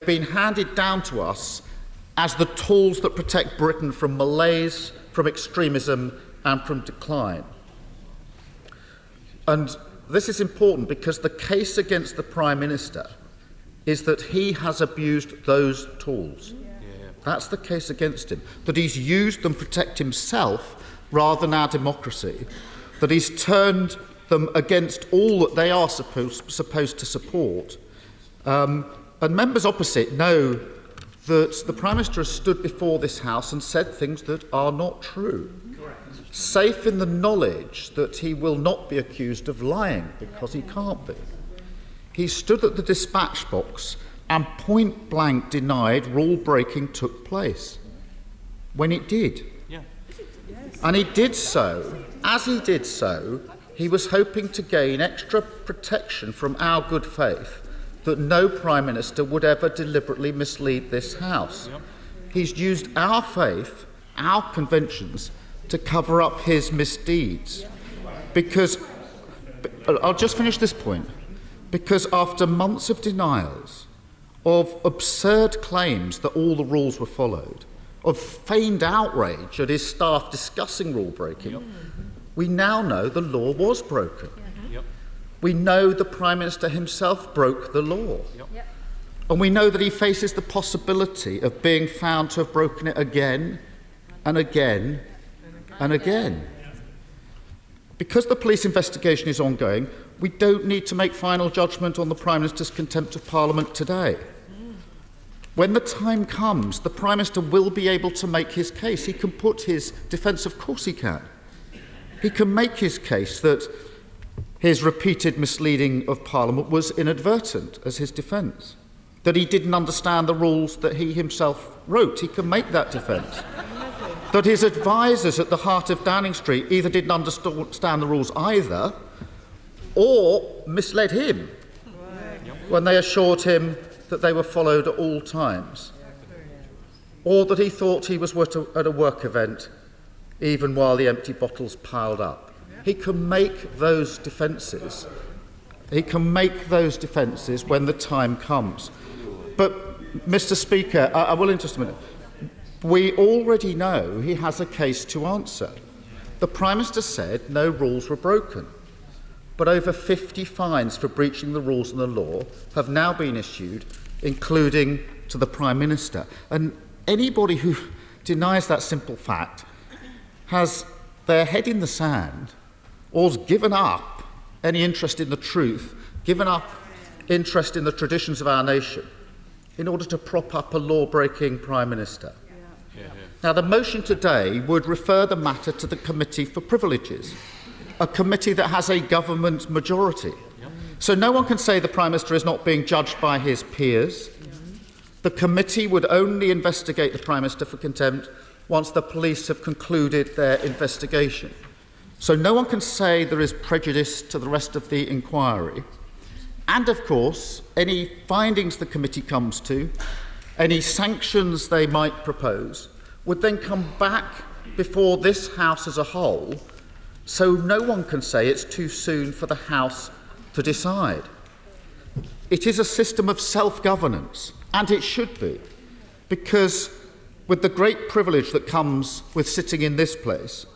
been handed down to us as the tools that protect Britain from malaise, from extremism and from decline. And this is important because the case against the Prime Minister is that he has abused those tools. That's the case against him, that he's used them to protect himself rather than our democracy, that he's turned them against all that they are supposed to support. And members opposite know that the Prime Minister has stood before this House and said things that are not true, safe in the knowledge that he will not be accused of lying, because he can't be. He stood at the dispatch box and point-blank denied rule-breaking took place, when it did. Yeah. And he did so, as he did so, he was hoping to gain extra protection from our good faith that no Prime Minister would ever deliberately mislead this House. Yep. He's used our faith, our conventions, to cover up his misdeeds. Because, I'll just finish this point, because after months of denials, of absurd claims that all the rules were followed, of feigned outrage at his staff discussing rule breaking, yep, we now know the law was broken. Yep. We know the Prime Minister himself broke the law. Yep. And we know that he faces the possibility of being found to have broken it again and again and again. Because the police investigation is ongoing, we don't need to make final judgment on the Prime Minister's contempt of Parliament today. When the time comes, the Prime Minister will be able to make his case. He can put his defence, of course he can. He can make his case that his repeated misleading of Parliament was inadvertent as his defence, that he didn't understand the rules that he himself wrote. He can make that defence. That his advisers at the heart of Downing Street either didn't understand the rules either or misled him when they assured him that they were followed at all times, or that he thought he was at a work event even while the empty bottles piled up. He can make those defences. He can make those defences when the time comes. But, Mr. Speaker, I will interest a minute. We already know he has a case to answer. The Prime Minister said no rules were broken, but over 50 fines for breaching the rules and the law have now been issued, including to the Prime Minister. And anybody who denies that simple fact has their head in the sand or has given up any interest in the truth, given up interest in the traditions of our nation in order to prop up a law-breaking Prime Minister. Now, the motion today would refer the matter to the Committee for Privileges, a committee that has a government majority. So no one can say the Prime Minister is not being judged by his peers. The committee would only investigate the Prime Minister for contempt once the police have concluded their investigation. So no one can say there is prejudice to the rest of the inquiry. And, of course, any findings the committee comes to, any sanctions they might propose, would then come back before this House as a whole, so no one can say it's too soon for the House to decide. It is a system of self-governance, and it should be, because with the great privilege that comes with sitting in this place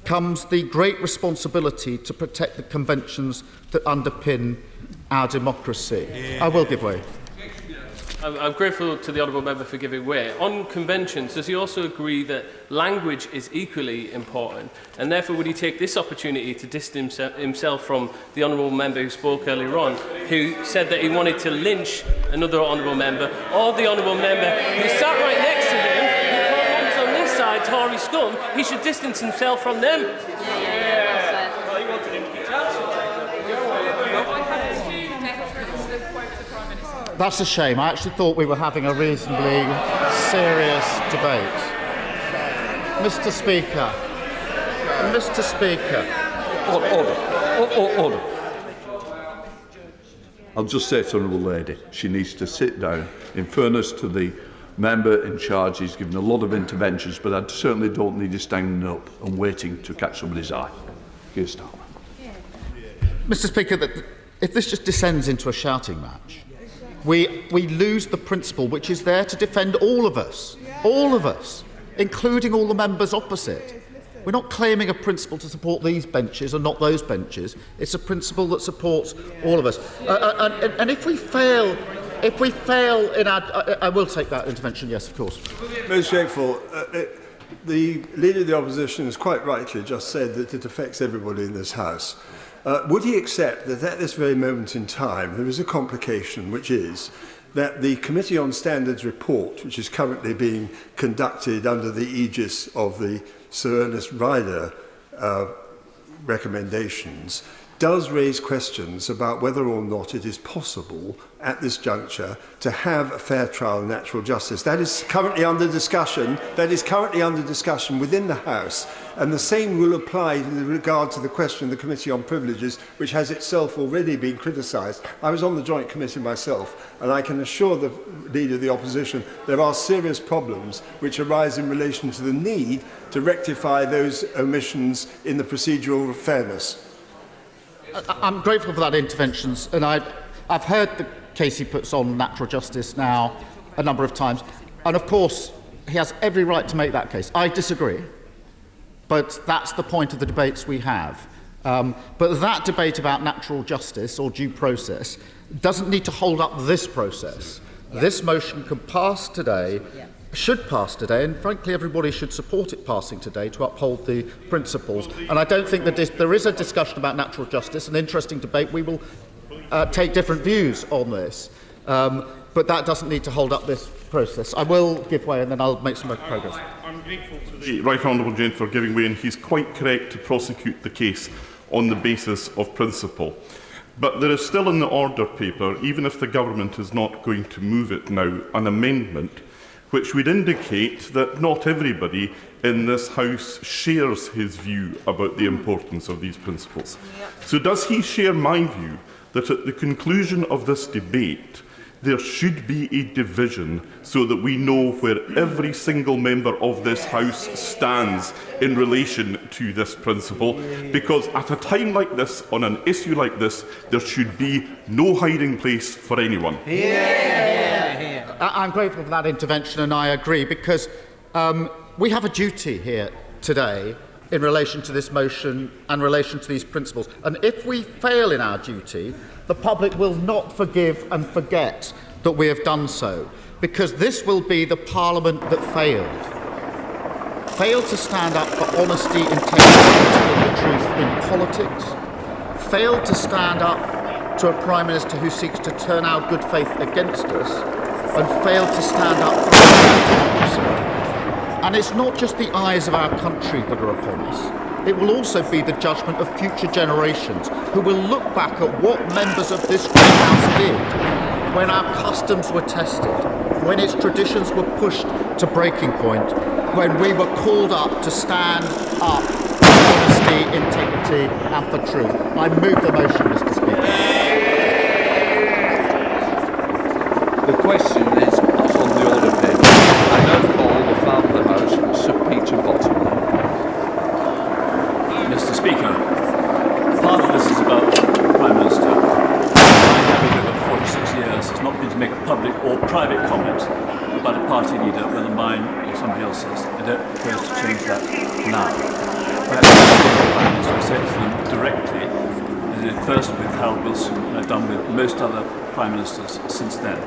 comes the great responsibility to protect the conventions that underpin our democracy. I will give way. I'm grateful to the Honourable Member for giving way. On conventions, does he also agree that language is equally important, and therefore would he take this opportunity to distance himself from the Honourable Member who spoke earlier on, who said that he wanted to lynch another Honourable Member, or the Honourable Member who sat right next to him, who called members on this side Tory scum? He should distance himself from them. Well, he wanted him to be cancelled. That's a shame. I actually thought we were having a reasonably serious debate. Mr. Speaker. Mr. Speaker. Order. I'll just say to the Honourable Lady, she needs to sit down. In fairness to the member in charge, he's given a lot of interventions, but I certainly don't need you standing up and waiting to catch somebody's eye. Keir Starmer. Mr. Speaker, if this just descends into a shouting match, we lose the principle which is there to defend all of us, including all the members opposite. We're not claiming a principle to support these benches and not those benches. It's a principle that supports all of us. And if we fail in our... I will take that intervention, yes, of course. Most grateful. The Leader of the Opposition has quite rightly just said that it affects everybody in this House. Would he accept that at this very moment in time there is a complication, which is that the Committee on Standards report, which is currently being conducted under the aegis of the Sir Ernest Ryder recommendations, does raise questions about whether or not it is possible at this juncture to have a fair trial and natural justice. That is currently under discussion. Within the House. And the same will apply in regard to the question of the Committee on Privileges, which has itself already been criticised. I was on the Joint Committee myself, and I can assure the Leader of the Opposition there are serious problems which arise in relation to the need to rectify those omissions in the procedural fairness. I'm grateful for that intervention, and I've heard the case he puts on natural justice now a number of times, and of course he has every right to make that case. I disagree, but that's the point of the debates we have. But that debate about natural justice or due process doesn't need to hold up this process. This motion can pass today, should pass today, and frankly everybody should support it passing today to uphold the principles. And I don't think that there is a discussion about natural justice, an interesting debate. We will take different views on this, but that doesn't need to hold up this process. I will give way and then I'll make some more progress. I'm grateful to the Right Honourable Jane for giving way, and he's quite correct to prosecute the case on the basis of principle. But there is still in the order paper, even if the government is not going to move it now, an amendment which would indicate that not everybody in this House shares his view about the importance of these principles. So does he share my view that at the conclusion of this debate there should be a division so that we know where every single member of this House stands in relation to this principle? Because at a time like this, on an issue like this, there should be no hiding place for anyone. I'm grateful for that intervention, and I agree, because we have a duty here today in relation to this motion and in relation to these principles. And if we fail in our duty, the public will not forgive and forget that we have done so, because this will be the Parliament that failed to stand up for honesty, integrity and the truth in politics, failed to stand up to a Prime Minister who seeks to turn our good faith against us, and failed to stand up for democracy. And it's not just the eyes of our country that are upon us. It will also be the judgment of future generations who will look back at what members of this great House did when our customs were tested, when its traditions were pushed to breaking point, when we were called up to stand up for honesty, integrity and for truth. I move the motion, Mr. Speaker. The question is on the order paper. I now call the Father of the House, Sir Peter Bottom. Mr. Speaker, part of this is about the Prime Minister. My habit over 46 years has not been to make a public or private comment about a party leader, whether mine or somebody else's. I don't propose to change that now. Perhaps the Prime Minister will say it to them directly, as I did first with Harold Wilson and I've done with most other Prime Ministers since then.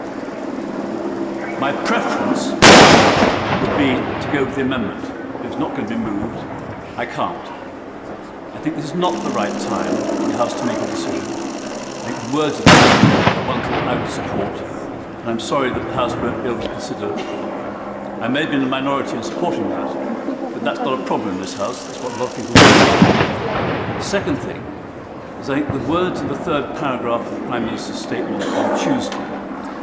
My preference would be to go with the amendment. If it's not going to be moved, I can't. I think this is not the right time for the House to make a decision. I think the words of the amendment are one that I would support, and I'm sorry that the House won't be able to consider it. I may have been in the minority in supporting that, but that's not a problem in this House. That's what a lot of people do. The second thing is I think the words in the third paragraph of the Prime Minister's statement on Tuesday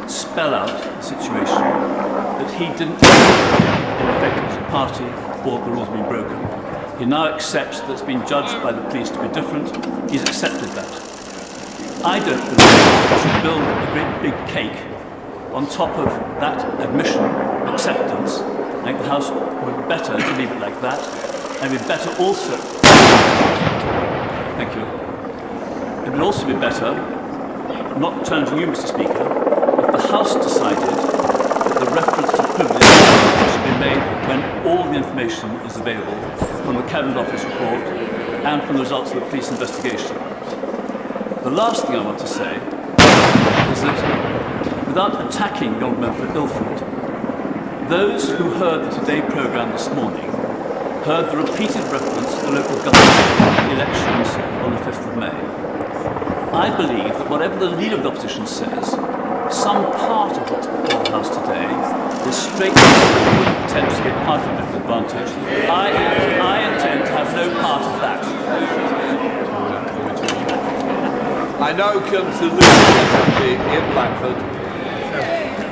spell out the situation that he didn't in effect as a party or the rules have been broken. He now accepts that it's been judged by the police to be different. He's accepted that. I don't believe we should build a great big cake on top of that admission, acceptance. I think the House would be better to leave it like that, and we'd better also, thank you, it would also be better, not challenging you, Mr. Speaker, if the information is available from the Cabinet Office report and from the results of the police investigation. The last thing I want to say is that, without attacking the Honourable Member for Ilford, those who heard the Today programme this morning heard the repeated reference to the local government elections on the 5th of May. I believe that whatever the Leader of the Opposition says, some part of what's before the House today is straight forward attempts to get party member advantage. I intend to have no part of that. I now come to Lucy in Blackford.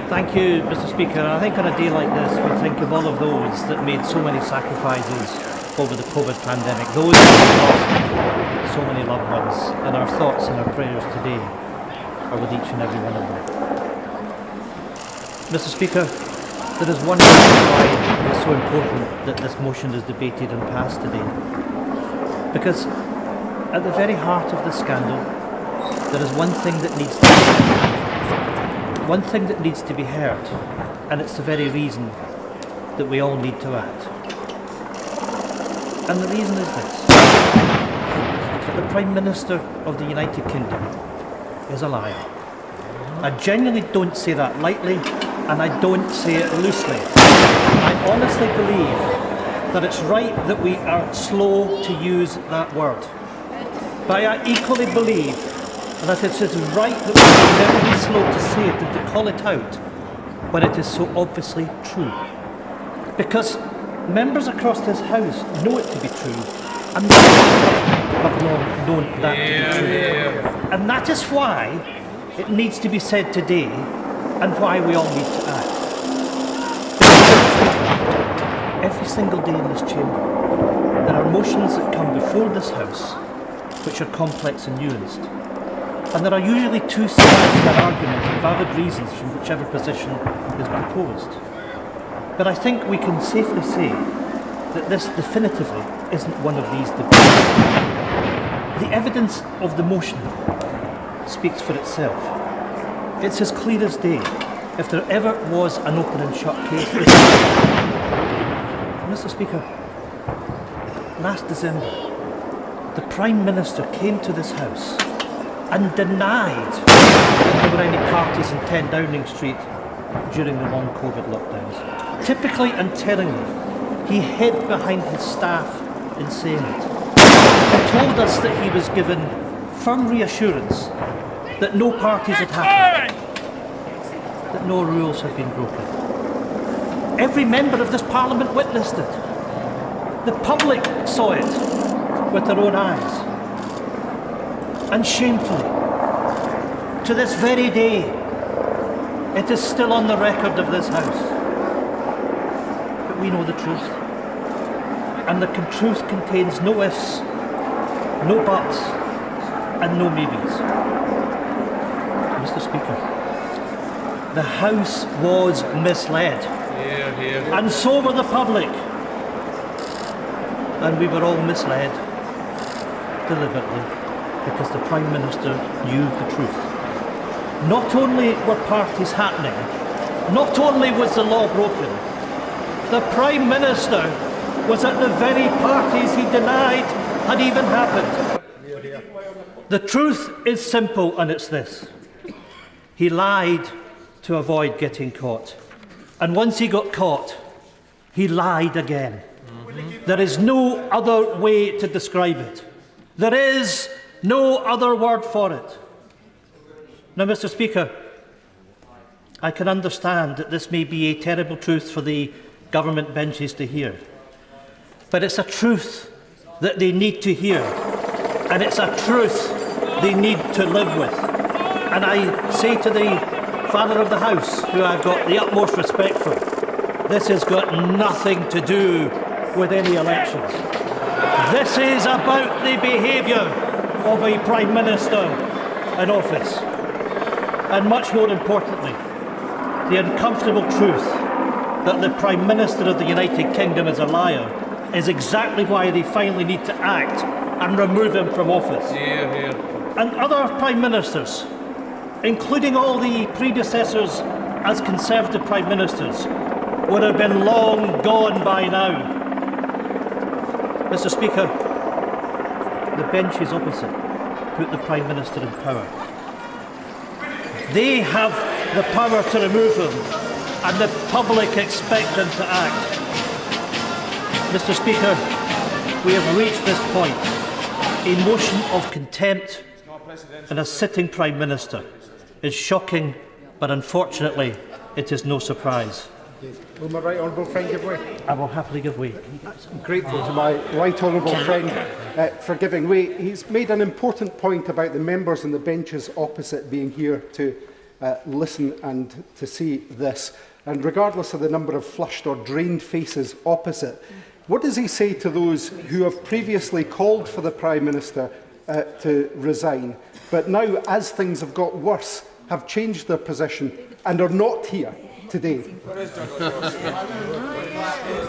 Thank you, Mr. Speaker. I think on a day like this, we think of all of those that made so many sacrifices over the COVID pandemic, those who lost so many loved ones, and our thoughts and our prayers today are with each and every one of them. Mr. Speaker, there is one reason why it's so important that this motion is debated and passed today. Because at the very heart of the scandal, there is one thing that needs to be said. One thing that needs to be heard, and it's the very reason that we all need to act. And the reason is this: that the Prime Minister of the United Kingdom is a liar. I genuinely don't say that lightly, and I don't say it loosely. I honestly believe that it's right that we are slow to use that word. But I equally believe that it is right that we should never be slow to say it and to call it out when it is so obviously true. Because members across this House know it to be true, and have long known that to be true. And that is why it needs to be said today, and why we all need to act. Every single day in this chamber, there are motions that come before this House which are complex and nuanced. And there are usually two sides to that argument and valid reasons from whichever position is proposed. But I think we can safely say that this definitively isn't one of these debates. The evidence of the motion speaks for itself. It's as clear as day. If there ever was an open and shut case, Mr. Speaker, last December, the Prime Minister came to this House and denied that there were any parties in 10 Downing Street during the long COVID lockdowns. Typically and tellingly, he hid behind his staff in saying it. He told us that he was given firm reassurance that no parties had happened, that no rules had been broken. Every member of this Parliament witnessed it. The public saw it with their own eyes. And shamefully, to this very day, it is still on the record of this House. But we know the truth. And the truth contains no ifs, no buts, and no maybes. Mr. Speaker, the House was misled. And so were the public. And we were all misled deliberately, because the Prime Minister knew the truth. Not only were parties happening, not only was the law broken, the Prime Minister was at the very parties he denied had even happened. The truth is simple, and it's this: he lied to avoid getting caught. And once he got caught, he lied again. There is no other way to describe it. There is no other word for it. Now, Mr. Speaker, I can understand that this may be a terrible truth for the government benches to hear. But it's a truth that they need to hear. And it's a truth they need to live with. And I say to the Father of the House, who I've got the utmost respect for, this has got nothing to do with any elections. This is about the behaviour of a Prime Minister in office. And much more importantly, the uncomfortable truth that the Prime Minister of the United Kingdom is a liar is exactly why they finally need to act and remove him from office. And other Prime Ministers, including all the predecessors as Conservative Prime Ministers, would have been long gone by now. Mr. Speaker, the benches opposite put the Prime Minister in power. They have the power to remove him, and the public expect them to act. Mr. Speaker, we have reached this point. A motion of contempt in a sitting Prime Minister is shocking, but unfortunately it is no surprise. Will my right honourable friend give way? I will happily give way. I'm grateful to my right honourable friend for giving way. He's made an important point about the members on the benches opposite being here to listen and to see this. And regardless of the number of flushed or drained faces opposite, what does he say to those who have previously called for the Prime Minister to resign, but now, as things have got worse, have changed their position and are not here today?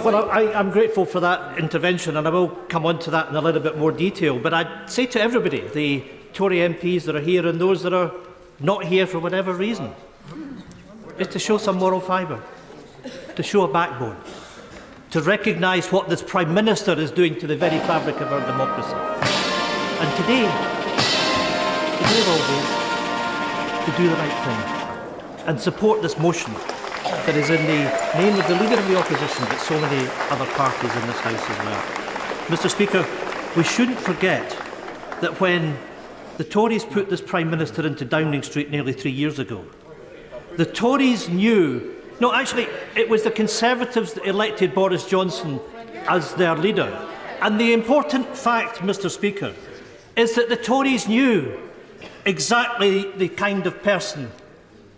Well, I'm grateful for that intervention, and I will come on to that in a little bit more detail. But I'd say to everybody, the Tory MPs that are here and those that are not here for whatever reason, is to show some moral fibre, to show a backbone, to recognise what this Prime Minister is doing to the very fabric of our democracy. And today will be to do the right thing and support this motion that is in the name of the Leader of the Opposition, but so many other parties in this House as well. Mr. Speaker, we shouldn't forget that when the Tories put this Prime Minister into Downing Street nearly 3 years ago, the Tories knew, no, actually, it was the Conservatives that elected Boris Johnson as their leader. And the important fact, Mr. Speaker, is that the Tories knew exactly the kind of person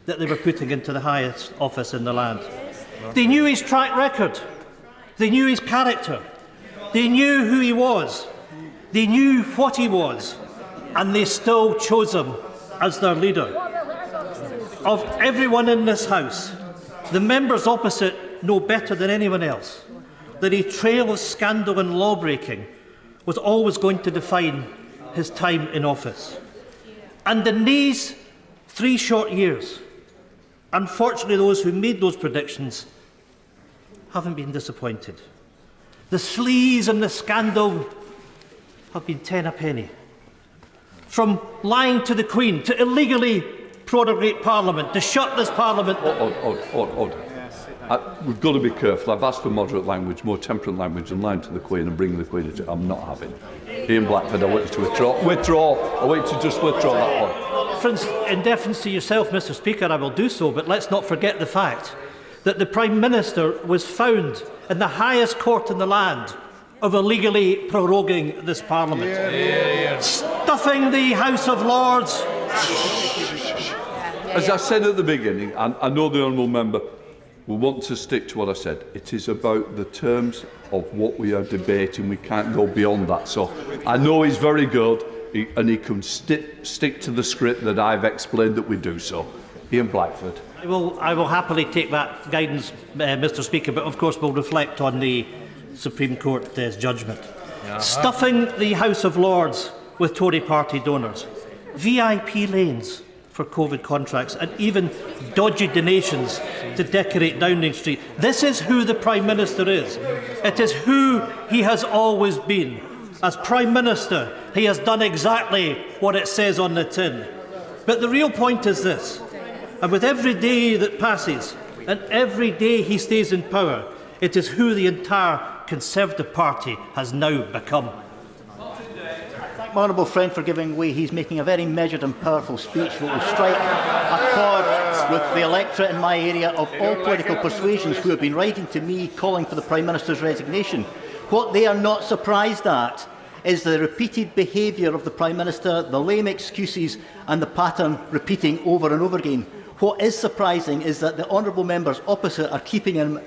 that they were putting into the highest office in the land. They knew his track record. They knew his character. They knew who he was. They knew what he was. And they still chose him as their leader. Of everyone in this House, the members opposite know better than anyone else that a trail of scandal and law-breaking was always going to define his time in office. And in these 3 short years, unfortunately those who made those predictions haven't been disappointed. The sleaze and the scandal have been 10 a penny. From lying to the Queen, to illegally prorogate Parliament, to shut this Parliament... We've got to be careful. I've asked for moderate language, more temperate language, and lying to the Queen and bringing the Queen into... I'm not having. Ian Blackford, I want you to withdraw. I want you to just withdraw that point. In deference to yourself, Mr. Speaker, I will do so, but let's not forget the fact that the Prime Minister was found in the highest court in the land of illegally proroguing this Parliament. Stuffing the House of Lords. As I said at the beginning, and I know the honourable member will want to stick to what I said, it is about the terms of what we are debating. We can't go beyond that. So I know he's very good, and he can stick to the script that I've explained that we do so. Ian Blackford. I will happily take that guidance, Mr. Speaker, but of course we'll reflect on the Supreme Court's judgment. Stuffing the House of Lords with Tory party donors, VIP lanes for COVID contracts, and even dodgy donations to decorate Downing Street. This is who the Prime Minister is. It is who he has always been. As Prime Minister, he has done exactly what it says on the tin. But the real point is this, and with every day that passes, and every day he stays in power, it is who the entire Conservative Party has now become. My honourable friend for giving way. He's making a very measured and powerful speech that will strike a chord with the electorate in my area of all political persuasions who have been writing to me calling for the Prime Minister's resignation. What they are not surprised at is the repeated behaviour of the Prime Minister, the lame excuses and the pattern repeating over and over again. What is surprising is that the honourable members opposite are keeping him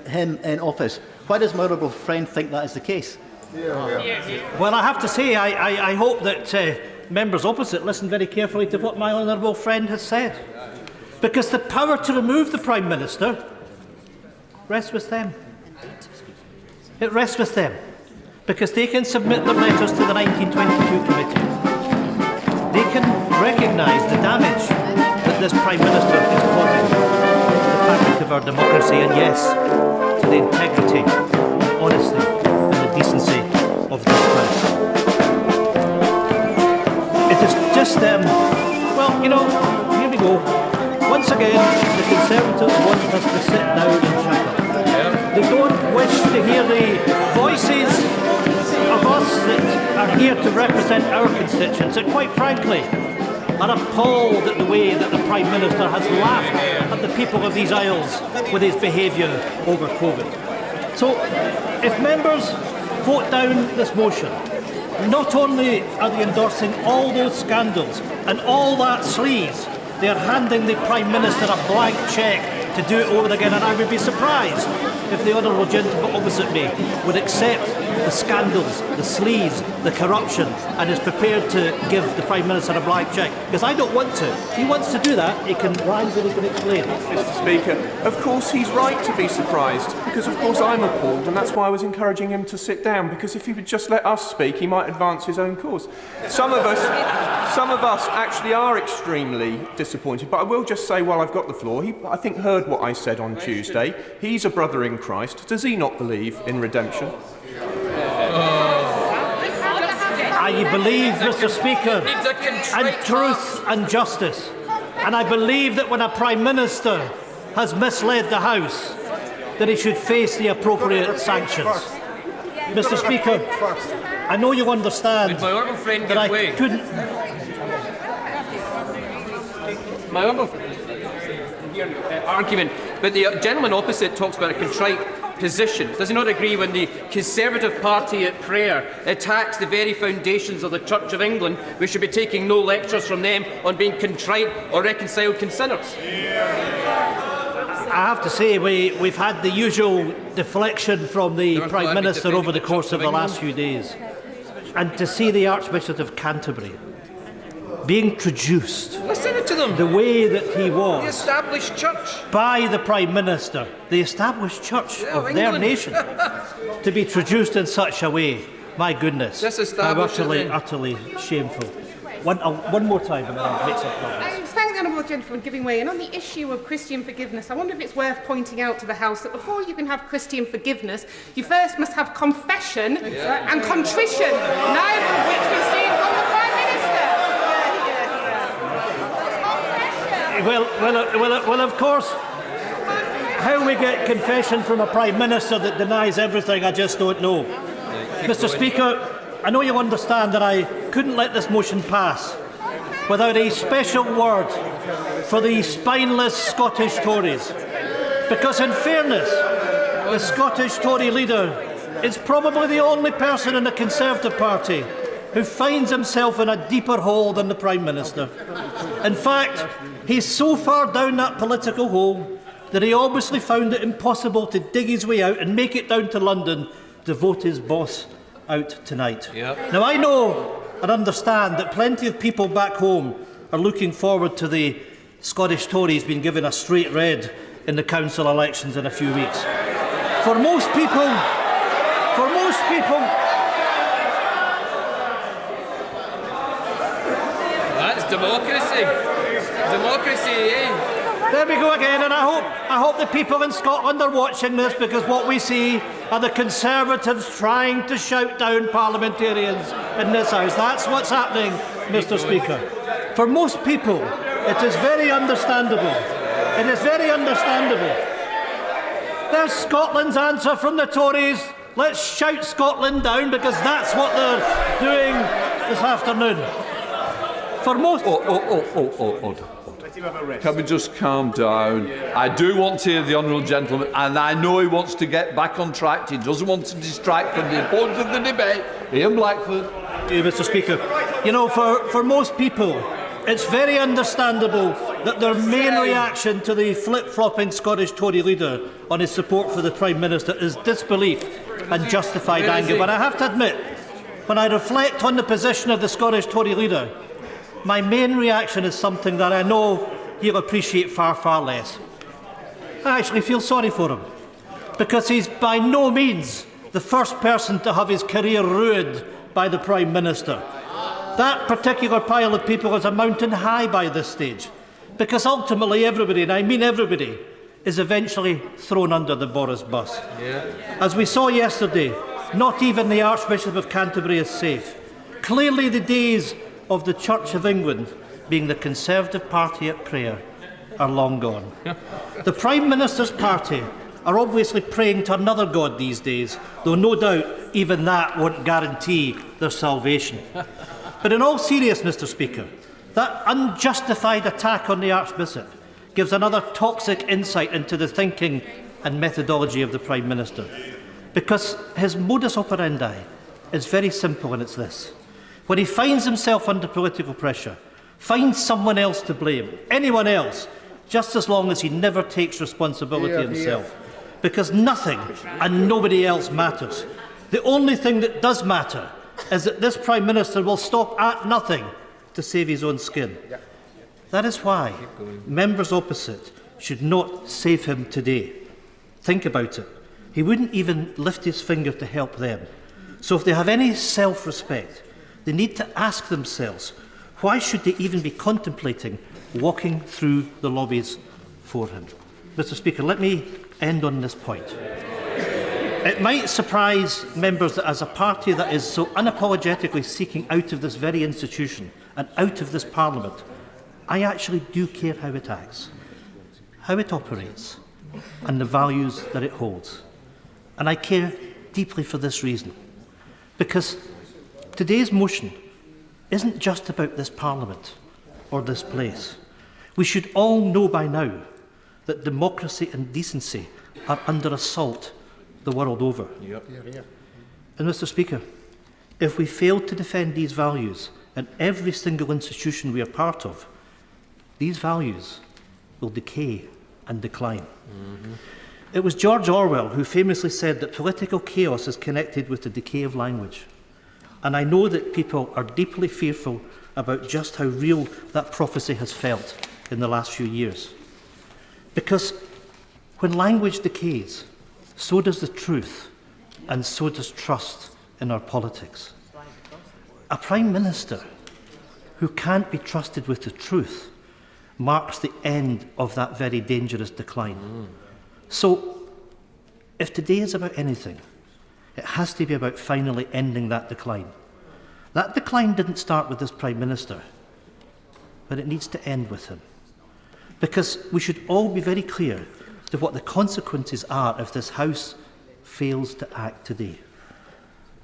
in office. Why does my honourable friend think that is the case? Well, I have to say, I hope that members opposite listen very carefully to what my honourable friend has said. Because the power to remove the Prime Minister rests with them. It rests with them. Because they can submit their letters to the 1922 committee. They can recognise the damage that this Prime Minister is causing to the fabric of our democracy, and yes, to the integrity, and honesty and the decency of of this House. It is just, well, you know, here we go. Once again, the Conservatives want us to sit down and shut up. They don't wish to hear the voices of us that are here to represent our constituents, and quite frankly, are appalled at the way that the Prime Minister has laughed at the people of these isles with his behaviour over COVID. So, if members vote down this motion, not only are they endorsing all those scandals and all that sleaze, they are handing the Prime Minister a blank cheque to do it over again, and I would be surprised if the honourable gentleman opposite me would accept the scandals, the sleaze, the corruption, and is prepared to give the Prime Minister a blank cheque. Because I don't want to. If he wants to do that, he can rise and he can explain. Mr. Speaker, of course he's right to be surprised, because of course I'm appalled, and that's why I was encouraging him to sit down, because if he would just let us speak, he might advance his own cause. Some of us actually are extremely disappointed, but I will just say while I've got the floor, he, I think, heard what I said on Tuesday. He's a brother in Christ. Does he not believe in redemption? I believe, Mr. Speaker, in truth and justice. And I believe that when a Prime Minister has misled the House, that he should face the appropriate sanctions. Mr. Speaker, I know you understand that I couldn't... My honourable argument, but the gentleman opposite talks about a contrite position. Does he not agree when the Conservative Party at prayer attacks the very foundations of the Church of England, we should be taking no lectures from them on being contrite or reconciled sinners? I have to say, we've had the usual deflection from the Prime Minister over the course of the last few days. And to see the Archbishop of Canterbury being traduced Listen to them. the way that he was, The established church. by the Prime Minister, the established church of their England. nation, to be traduced in such a way, my goodness, how utterly shameful. One more time and then I'll make some comments. Thank the honourable gentleman for giving way. And on the issue of Christian forgiveness, I wonder if it's worth pointing out to the House that before you can have Christian forgiveness, you first must have confession and contrition, neither of which we've seen from the Prime Minister. Well, of course, how we get confession from a Prime Minister that denies everything, I just don't know. Mr. Speaker, I know you understand that I couldn't let this motion pass without a special word for the spineless Scottish Tories. Because in fairness, the Scottish Tory leader is probably the only person in the Conservative Party who finds himself in a deeper hole than the Prime Minister. In fact, he's so far down that political hole that he obviously found it impossible to dig his way out and make it down to London to vote his boss out tonight. Now, I know and understand that plenty of people back home are looking forward to the Scottish Tories being given a straight red in the council elections in a few weeks. For most people, That's democracy. Democracy, eh? There we go again, and I hope the people in Scotland are watching this, because what we see are the Conservatives trying to shout down parliamentarians in this House. That's what's happening, Mr. Speaker. For most people, it is very understandable. It is very understandable. There's Scotland's answer from the Tories. Let's shout Scotland down, because that's what they're doing this afternoon. For most... Can we just calm down? I do want to hear the honourable gentleman, and I know he wants to get back on track. He doesn't want to distract from the importance of the debate. Ian Blackford. Thank you, Mr. Speaker. You know, for most people, it's very understandable that their main reaction to the flip-flopping Scottish Tory leader on his support for the Prime Minister is disbelief and justified anger. But I have to admit, when I reflect on the position of the Scottish Tory leader, my main reaction is something that I know he'll appreciate far, far less. I actually feel sorry for him, because he's by no means the first person to have his career ruined by the Prime Minister. That particular pile of people is a mountain high by this stage, because ultimately everybody, and I mean everybody, is eventually thrown under the Boris bus. As we saw yesterday, Not even the Archbishop of Canterbury is safe. Clearly the days of the Church of England being the Conservative party at prayer are long gone. The Prime Minister's party are obviously praying to another god these days, though no doubt even that won't guarantee their salvation. But in all seriousness, Mr. Speaker, that unjustified attack on the Archbishop gives another toxic insight into the thinking and methodology of the Prime Minister. Because his modus operandi is very simple, and it's this. When he finds himself under political pressure, finds someone else to blame, anyone else, just as long as he never takes responsibility himself. Because nothing and nobody else matters. The only thing that does matter is that this Prime Minister will stop at nothing to save his own skin. That is why members opposite should not save him today. Think about it. He wouldn't even lift his finger to help them. So if they have any self-respect, they need to ask themselves, why should they even be contemplating walking through the lobbies for him? Mr. Speaker, let me end on this point. It might surprise members that as a party that is so unapologetically seeking out of this very institution and out of this Parliament, I actually do care how it acts, how it operates, and the values that it holds. And I care deeply for this reason, because today's motion isn't just about this Parliament or this place. We should all know by now that democracy and decency are under assault the world over. And Mr. Speaker, if we fail to defend these values in every single institution we are part of, these values will decay and decline. It was George Orwell who famously said that political chaos is connected with the decay of language. And I know that people are deeply fearful about just how real that prophecy has felt in the last few years. Because when language decays, so does the truth, and so does trust in our politics. A Prime Minister who can't be trusted with the truth marks the end of that very dangerous decline. So, if today is about anything, it has to be about finally ending that decline. That decline didn't start with this Prime Minister, but it needs to end with him. Because we should all be very clear to what the consequences are if this House fails to act today.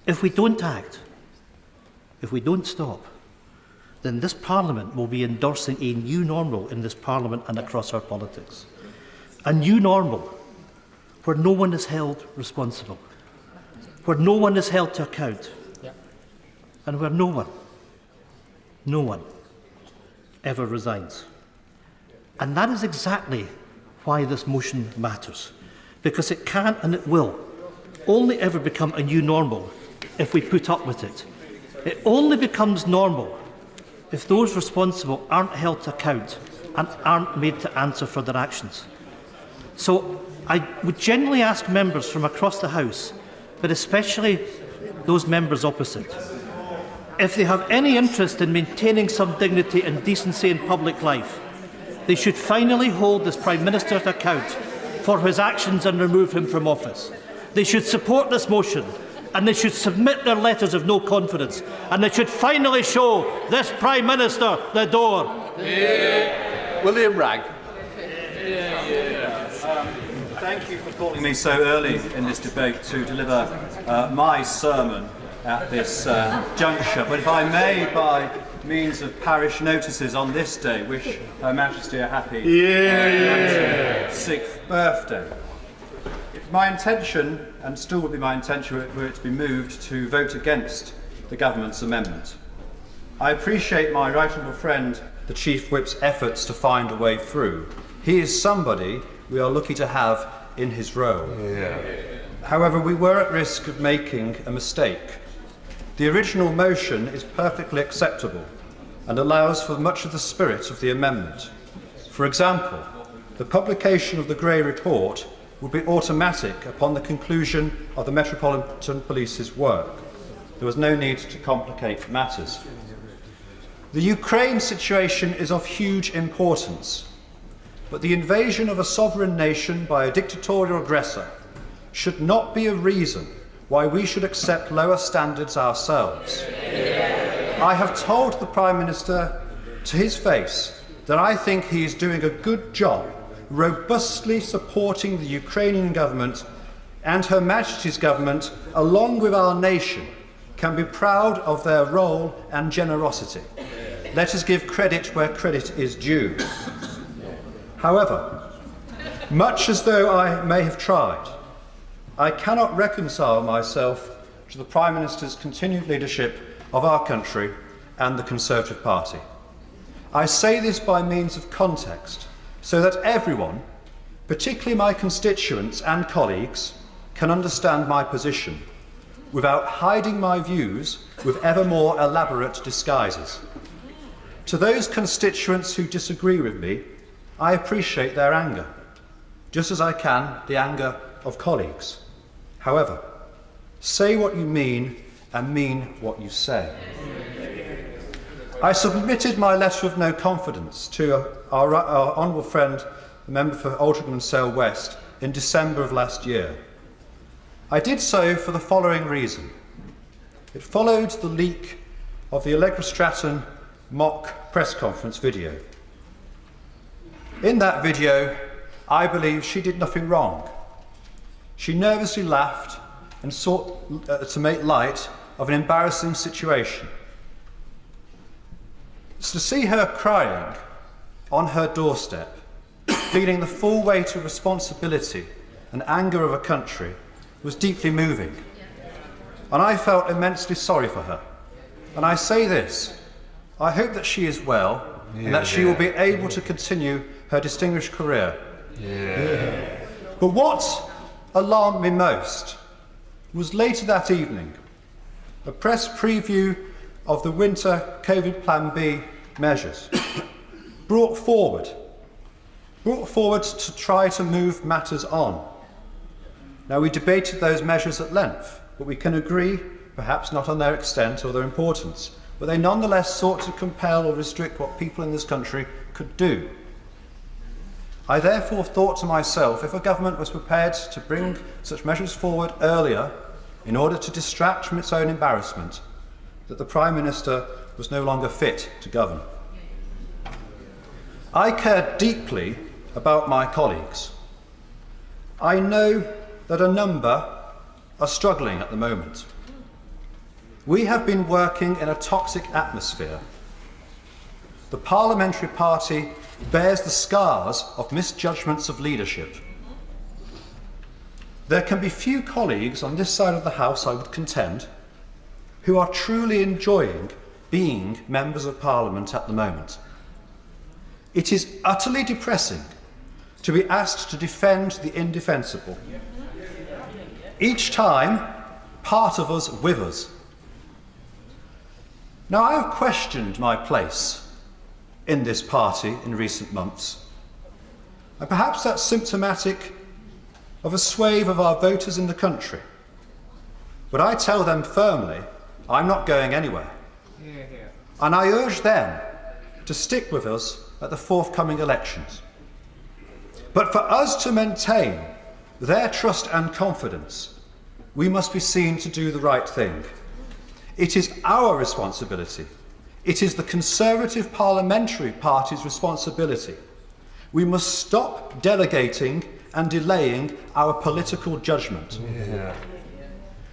If we don't act, if we don't stop, then this Parliament will be endorsing a new normal in this Parliament and across our politics. A new normal where no one is held responsible, where no one is held to account, and where no one ever resigns. And that is exactly why this motion matters, because it can and it will only ever become a new normal if we put up with it. It only becomes normal if those responsible aren't held to account and aren't made to answer for their actions. So I would generally ask members from across the House, but especially those members opposite, if they have any interest in maintaining some dignity and decency in public life, they should finally hold this Prime Minister to account for his actions and remove him from office. They should support this motion, and they should submit their letters of no confidence, and they should finally show this Prime Minister the door. William Ragg. Thank you for calling me so early in this debate to deliver my sermon at this juncture. But if I may, by means of parish notices on this day, wish Her Majesty a happy 96th birthday. It's my intention, and still would be my intention were it to be moved, to vote against the Government's amendment. I appreciate my right honourable friend, the Chief Whip's efforts to find a way through. He is somebody we are lucky to have in his role. However, we were at risk of making a mistake. The original motion is perfectly acceptable and allows for much of the spirit of the amendment. For example, the publication of the Gray Report would be automatic upon the conclusion of the Metropolitan Police's work. There was no need to complicate matters. The Ukraine situation is of huge importance, but the invasion of a sovereign nation by a dictatorial aggressor should not be a reason why we should accept lower standards ourselves. I have told the Prime Minister to his face that I think he is doing a good job robustly supporting the Ukrainian government, and Her Majesty's government, along with our nation, can be proud of their role and generosity. Let us give credit where credit is due. However, much as though I may have tried, I cannot reconcile myself to the Prime Minister's continued leadership of our country and the Conservative Party. I say this by means of context, so that everyone, particularly my constituents and colleagues, can understand my position without hiding my views with ever more elaborate disguises. To those constituents who disagree with me, I appreciate their anger, just as I can the anger of colleagues. However, say what you mean and mean what you say. I submitted my letter of no confidence to our honourable friend, the member for Altrincham and Sale West, in December of last year. I did so for the following reason. It followed the leak of the Allegra Stratton mock press conference video. In that video, I believe she did nothing wrong. She nervously laughed and sought to make light of an embarrassing situation. To see her crying on her doorstep, feeling the full weight of responsibility and anger of a country, was deeply moving. And I felt immensely sorry for her. And I say this, I hope that she is well and that she will be able to continue her distinguished career. But what alarmed me most was later that evening, a press preview of the winter COVID Plan B measures brought forward to try to move matters on. Now, we debated those measures at length, but we can agree, perhaps not on their extent or their importance, but they nonetheless sought to compel or restrict what people in this country could do. I therefore thought to myself, if a government was prepared to bring such measures forward earlier in order to distract from its own embarrassment, that the Prime Minister was no longer fit to govern. I care deeply about my colleagues. I know that a number are struggling at the moment. We have been working in a toxic atmosphere. The parliamentary party bears the scars of misjudgments of leadership. There can be few colleagues on this side of the House, I would contend, who are truly enjoying being members of Parliament at the moment. It is utterly depressing to be asked to defend the indefensible. Each time, part of us withers. Now, I have questioned my place in this party in recent months, and perhaps that's symptomatic of a swathe of our voters in the country. But I tell them firmly, I'm not going anywhere. And I urge them to stick with us at the forthcoming elections. But for us to maintain their trust and confidence, we must be seen to do the right thing. It is our responsibility. It is the Conservative Parliamentary Party's responsibility. We must stop delegating and delaying our political judgment.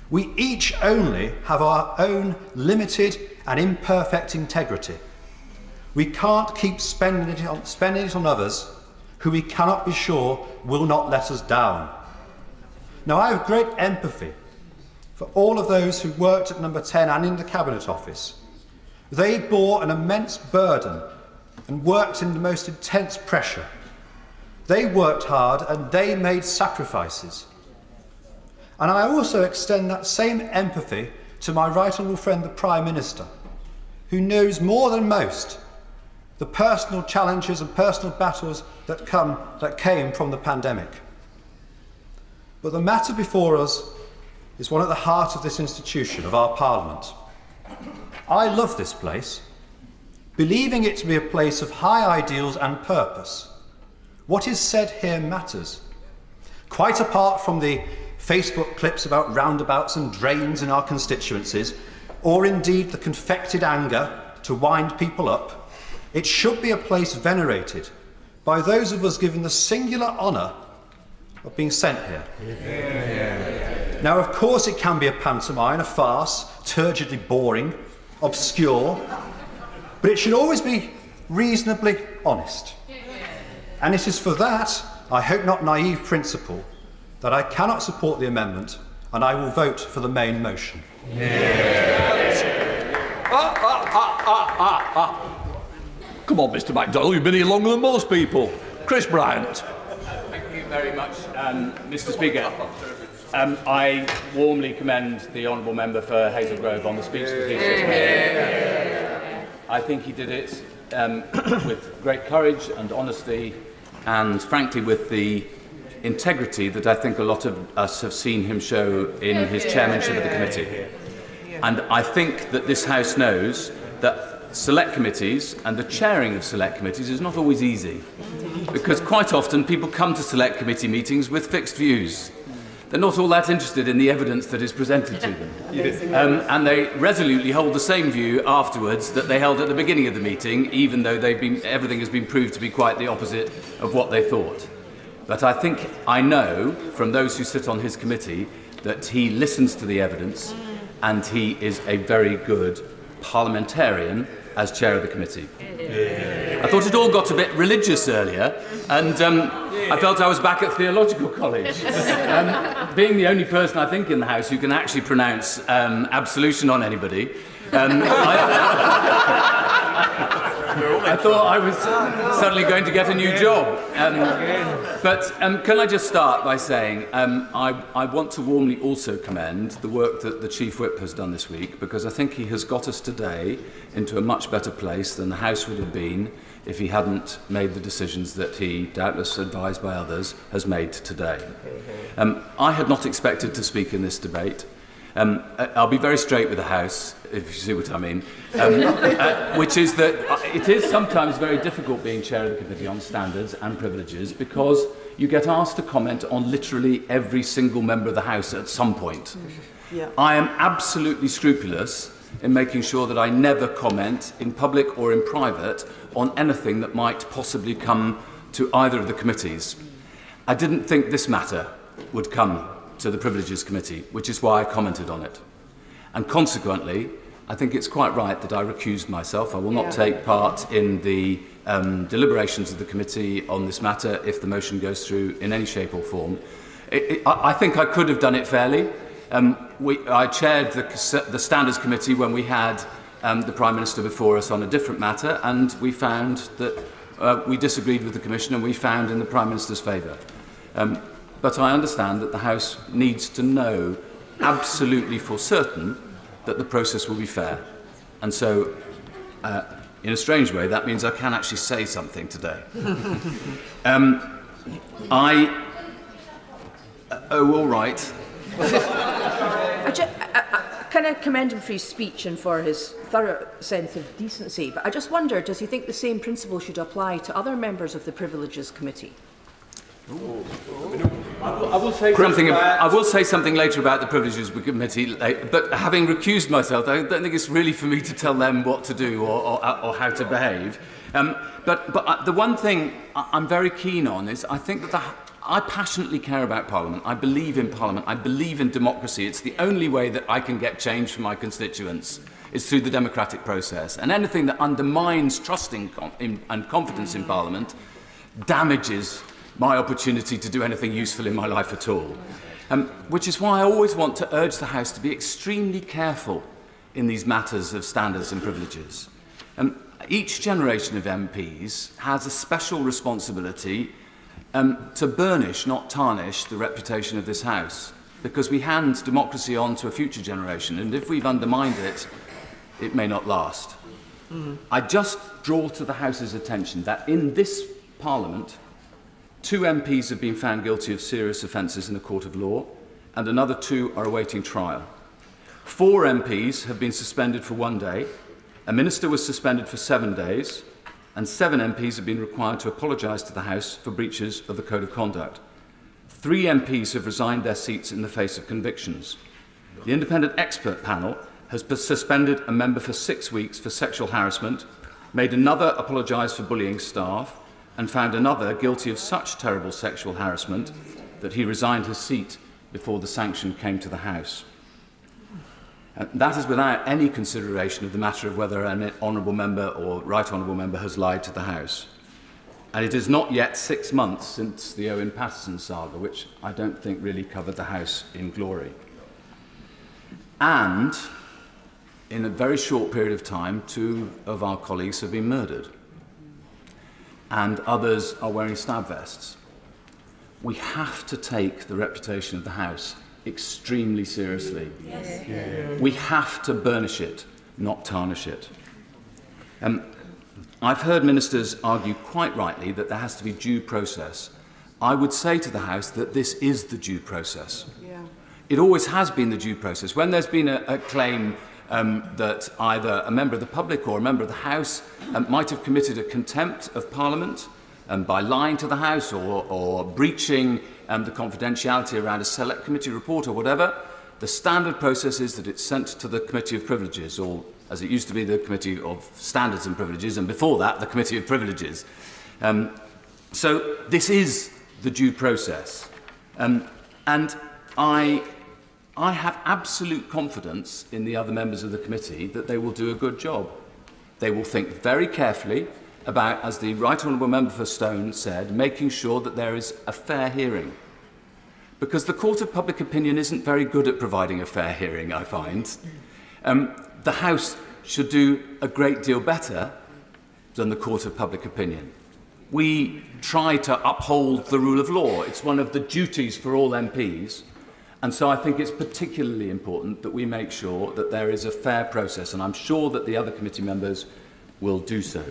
We each only have our own limited and imperfect integrity. We can't keep spending it on others who we cannot be sure will not let us down. Now, I have great empathy for all of those who worked at Number 10 and in the Cabinet Office. They bore an immense burden and worked in the most intense pressure. They worked hard and they made sacrifices. And I also extend that same empathy to my right honourable friend, the Prime Minister, who knows more than most the personal challenges and personal battles that came from the pandemic. But the matter before us is one at the heart of this institution, of our Parliament. I love this place, believing it to be a place of high ideals and purpose. What is said here matters. Quite apart from the Facebook clips about roundabouts and drains in our constituencies, or indeed the confected anger to wind people up, it should be a place venerated by those of us given the singular honour of being sent here. Now, of course, it can be a pantomime, a farce, turgidly boring, obscure, but it should always be reasonably honest. And it is for that, I hope not naive principle, that I cannot support the amendment, and I will vote for the main motion. Come on, Mr. MacDonald, you've been here longer than most people. Chris Bryant. Thank you very much, Mr. Speaker. I warmly commend the honourable member for Hazel Grove on the speech that he just made. I think he did it with great courage and honesty, and frankly with the integrity that I think a lot of us have seen him show in his chairmanship of the committee. And I think that this House knows that select committees and the chairing of select committees is not always easy, because quite often people come to select committee meetings with fixed views. They're not all that interested in the evidence that is presented to them. And they resolutely hold the same view afterwards that they held at the beginning of the meeting, even though everything has been proved to be quite the opposite of what they thought. But I know from those who sit on his committee that he listens to the evidence, and he is a very good parliamentarian as chair of the committee. I thought it all got a bit religious earlier, and I felt I was back at theological college. Being the only person, I think, in the House who can actually pronounce absolution on anybody, I thought I was suddenly going to get a new job. But can I just start by saying I want to warmly also commend the work that the Chief Whip has done this week, because I think he has got us today into a much better place than the House would have been if he hadn't made the decisions that he, doubtless advised by others, has made today. I had not expected to speak in this debate. I'll be very straight with the House, if you see what I mean, which is that it is sometimes very difficult being chair of the Committee on Standards and Privileges, because you get asked to comment on literally every single member of the House at some point. I am absolutely scrupulous in making sure that I never comment in public or in private on anything that might possibly come to either of the committees. I didn't think this matter would come to the Privileges Committee, which is why I commented on it. And consequently, I think it's quite right that I recused myself. I will not take part in the deliberations of the committee on this matter if the motion goes through in any shape or form. I think I could have done it fairly. I chaired the Standards Committee when we had the Prime Minister before us on a different matter, and we found that we disagreed with the Commission, and we found in the Prime Minister's favour. But I understand that the House needs to know absolutely for certain that the process will be fair. And so, in a strange way, that means I can actually say something today. All right. Can I commend him for his speech and for his thorough sense of decency? But I just wonder, does he think the same principle should apply to other members of the Privileges Committee? I will say something later about the Privileges Committee, but having recused myself, I don't think it's really for me to tell them what to do or how to behave. But the one thing I'm very keen on is I think that I passionately care about Parliament. I believe in Parliament. I believe in democracy. It's the only way that I can get change from my constituents is through the democratic process. And anything that undermines trust and confidence in Parliament damages my opportunity to do anything useful in my life at all. Which is why I always want to urge the House to be extremely careful in these matters of standards and privileges. Each generation of MPs has a special responsibility to burnish, not tarnish, the reputation of this House, because we hand democracy on to a future generation, and if we've undermined it, it may not last. I just draw to the House's attention that in this Parliament, 2 MPs have been found guilty of serious offences in a court of law, and another 2 are awaiting trial. 4 MPs have been suspended for 1 day, a minister was suspended for 7 days, and 7 MPs have been required to apologise to the House for breaches of the Code of Conduct. 3 MPs have resigned their seats in the face of convictions. The independent expert panel has suspended a member for 6 weeks for sexual harassment, made another apologise for bullying staff, and found another guilty of such terrible sexual harassment that he resigned his seat before the sanction came to the House. That is without any consideration of the matter of whether an honourable member or right honourable member has lied to the House. And it is not yet 6 months since the Owen Paterson saga, which I don't think really covered the House in glory. And in a very short period of time, 2 of our colleagues have been murdered. And others are wearing stab vests. We have to take the reputation of the House extremely seriously. Yes. Yeah. We have to burnish it, not tarnish it. I've heard ministers argue quite rightly that there has to be due process. I would say to the House that this is the due process. Yeah. It always has been the due process. When there's been a claim that either a member of the public or a member of the House might have committed a contempt of Parliament by lying to the House or breaching the confidentiality around a select committee report or whatever, the standard process is that it's sent to the Committee of Privileges, or as it used to be, the Committee of Standards and Privileges, and before that, the Committee of Privileges. So this is the due process. And I have absolute confidence in the other members of the committee that they will do a good job. They will think very carefully about, as the Right Honourable Member for Stone said, making sure that there is a fair hearing. Because the Court of Public Opinion isn't very good at providing a fair hearing, I find. The House should do a great deal better than the Court of Public Opinion. We try to uphold the rule of law. It's one of the duties for all MPs. And so I think it's particularly important that we make sure that there is a fair process, and I'm sure that the other committee members will do so.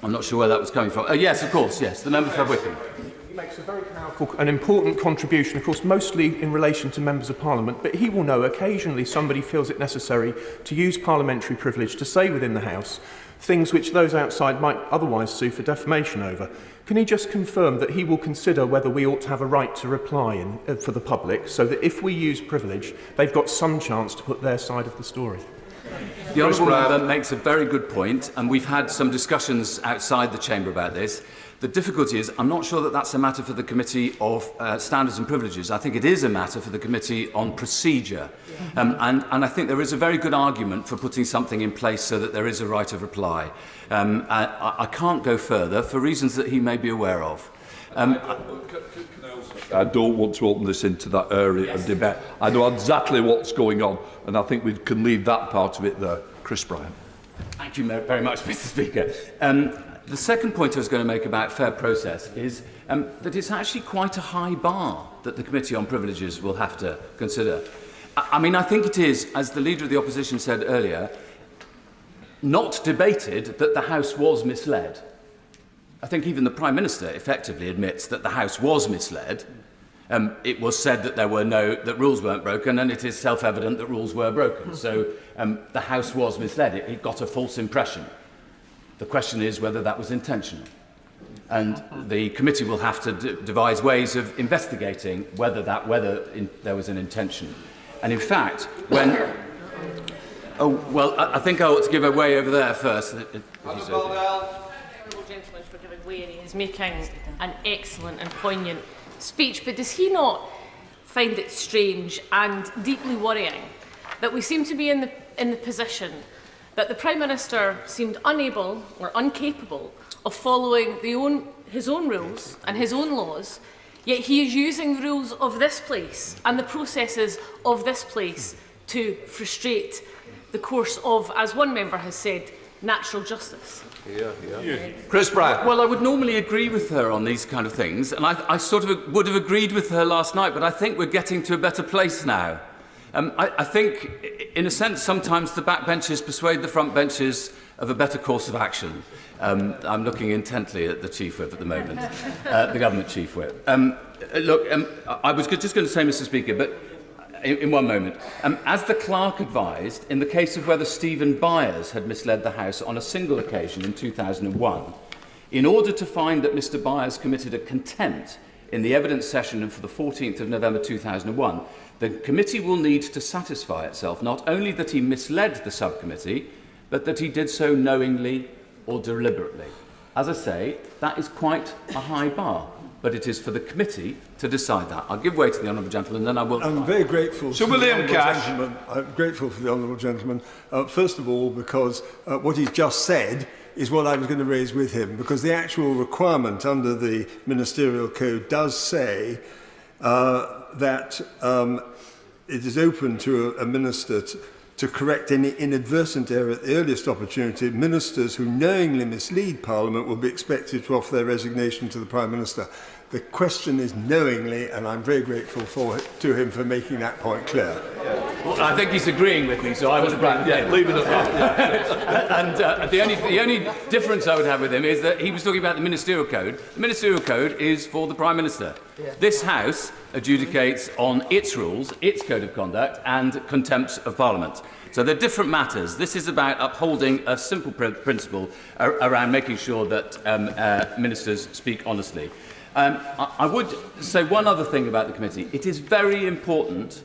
I'm not sure where that was coming from. Yes, of course, yes, the member for Wickham. He makes a very powerful and important contribution, of course, mostly in relation to members of Parliament, but he will know occasionally somebody feels it necessary to use parliamentary privilege to say within the House things which those outside might otherwise sue for defamation over. Can he just confirm that he will consider whether we ought to have a right to reply for the public, so that if we use privilege, they've got some chance to put their side of the story? The honourable member makes a very good point, and we've had some discussions outside the chamber about this. The difficulty is, I'm not sure that that's a matter for the Committee of Standards and Privileges. I think it is a matter for the Committee on Procedure. And I think there is a very good argument for putting something in place so that there is a right of reply. I can't go further for reasons that he may be aware of. I don't want to open this into that area of debate. I know exactly what's going on, and I think we can leave that part of it there. Chris Bryan. Thank you very much, Mr. Speaker. The second point I was going to make about fair process is that it's actually quite a high bar that the Committee on Privileges will have to consider. I mean, I think it is, as the Leader of the Opposition said earlier, not debated that the House was misled. I think even the Prime Minister effectively admits that the House was misled. It was said that that rules weren't broken, and it is self-evident that rules were broken. So the House was misled. It got a false impression. The question is whether that was intentional. And the committee will have to devise ways of investigating whether there was an intention. And in fact, when... Oh, well, I think I ought to give away over there first. Gentleman for giving way, and he is making an excellent and poignant speech, but does he not find it strange and deeply worrying that we seem to be in the position that the Prime Minister seemed unable or incapable of following his own rules and his own laws, yet he is using the rules of this place and the processes of this place to frustrate the course of, as one member has said, natural justice? Chris Bryan. Well, I would normally agree with her on these kind of things, and I sort of would have agreed with her last night, but I think we're getting to a better place now. I think, in a sense, sometimes the backbenchers persuade the front benches of a better course of action. I'm looking intently at the Chief Whip at the moment, the Government Chief Whip. Look, I was just going to say, Mr. Speaker, but in one moment. As the clerk advised, in the case of whether Stephen Byers had misled the House on a single occasion in 2001, in order to find that Mr. Byers committed a contempt, in the evidence session for the 14th of November 2001, the committee will need to satisfy itself not only that he misled the subcommittee, but that he did so knowingly or deliberately. As I say, that is quite a high bar, but it is for the committee to decide that. I'll give way to the honourable gentleman, and then I will... I'm very grateful Sir to William the Cash. gentleman. I'm grateful for the honourable gentleman, first of all, because what he's just said is what I was going to raise with him, because the actual requirement under the Ministerial Code does say that it is open to a minister to correct any inadvertent error at the earliest opportunity. Ministers who knowingly mislead Parliament will be expected to offer their resignation to the Prime Minister. The question is knowingly, and I'm very grateful to him for making that point clear. Well, I think he's agreeing with me, so I would leave it at that. And the only difference I would have with him is that he was talking about the Ministerial Code. The Ministerial Code is for the Prime Minister. This House adjudicates on its rules, its code of conduct, and contempt of Parliament. So they're different matters. This is about upholding a simple principle around making sure that ministers speak honestly. I would say one other thing about the committee. It is very important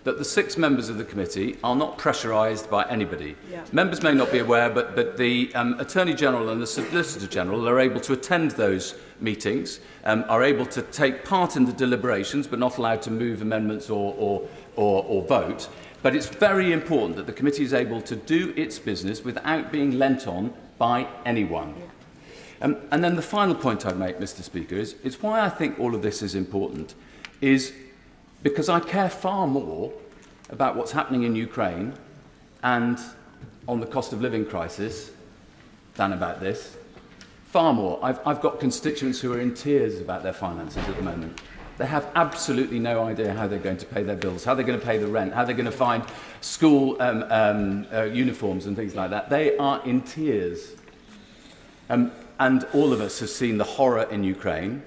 that the 6 members of the committee are not pressurised by anybody. Yeah. Members may not be aware, but the Attorney General and the Solicitor General are able to attend those meetings, are able to take part in the deliberations, but not allowed to move amendments or vote. But it's very important that the committee is able to do its business without being lent on by anyone. Yeah. And then the final point I'd make, Mr. Speaker, is why I think all of this is important is because I care far more about what's happening in Ukraine and on the cost of living crisis than about this. Far more. I've got constituents who are in tears about their finances at the moment. They have absolutely no idea how they're going to pay their bills, how they're going to pay the rent, how they're going to find school uniforms and things like that. They are in tears. And all of us have seen the horror in Ukraine.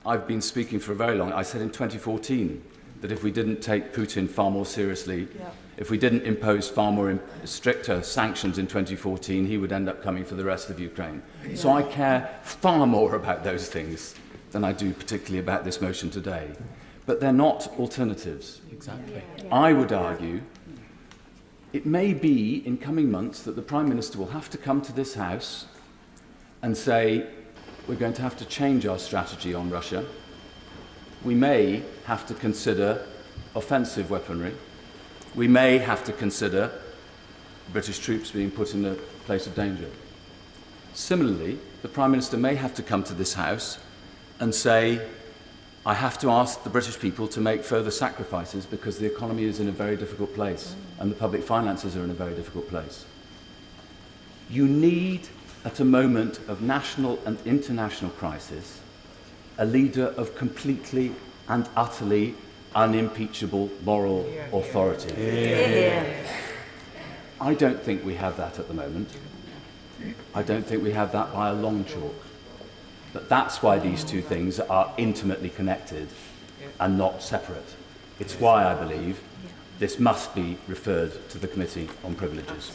I've been speaking for a very long time. I said in 2014 that if we didn't take Putin far more seriously, if we didn't impose far more stricter sanctions in 2014, he would end up coming for the rest of Ukraine. Yeah. So I care far more about those things than I do particularly about this motion today. But they're not alternatives. Exactly. I would argue it may be in coming months that the Prime Minister will have to come to this House and say, we're going to have to change our strategy on Russia. We may have to consider offensive weaponry. We may have to consider British troops being put in a place of danger. Similarly, the Prime Minister may have to come to this House and say, I have to ask the British people to make further sacrifices because the economy is in a very difficult place and the public finances are in a very difficult place. You need, at a moment of national and international crisis, a leader of completely and utterly unimpeachable moral authority. I don't think we have that at the moment. I don't think we have that by a long chalk. But that's why these two things are intimately connected and not separate. It's why I believe this must be referred to the Committee on Privileges.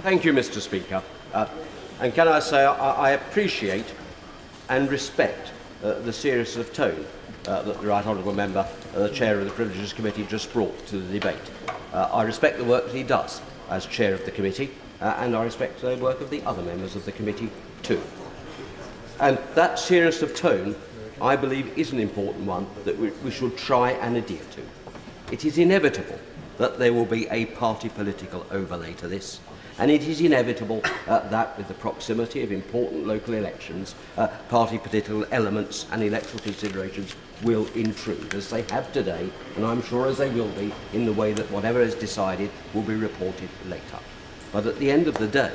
Thank you, Mr. Speaker. And can I say I appreciate and respect the seriousness of tone that the Right Honourable Member, the Chair of the Privileges Committee, just brought to the debate. I respect the work that he does as Chair of the Committee, and I respect the work of the other members of the Committee too. And that seriousness of tone, I believe, is an important one that we should try and adhere to. It is inevitable that there will be a party political overlay to this. And it is inevitable that, with the proximity of important local elections, party political elements and electoral considerations will intrude, as they have today, and I'm sure as they will be, in the way that whatever is decided will be reported later. But at the end of the day,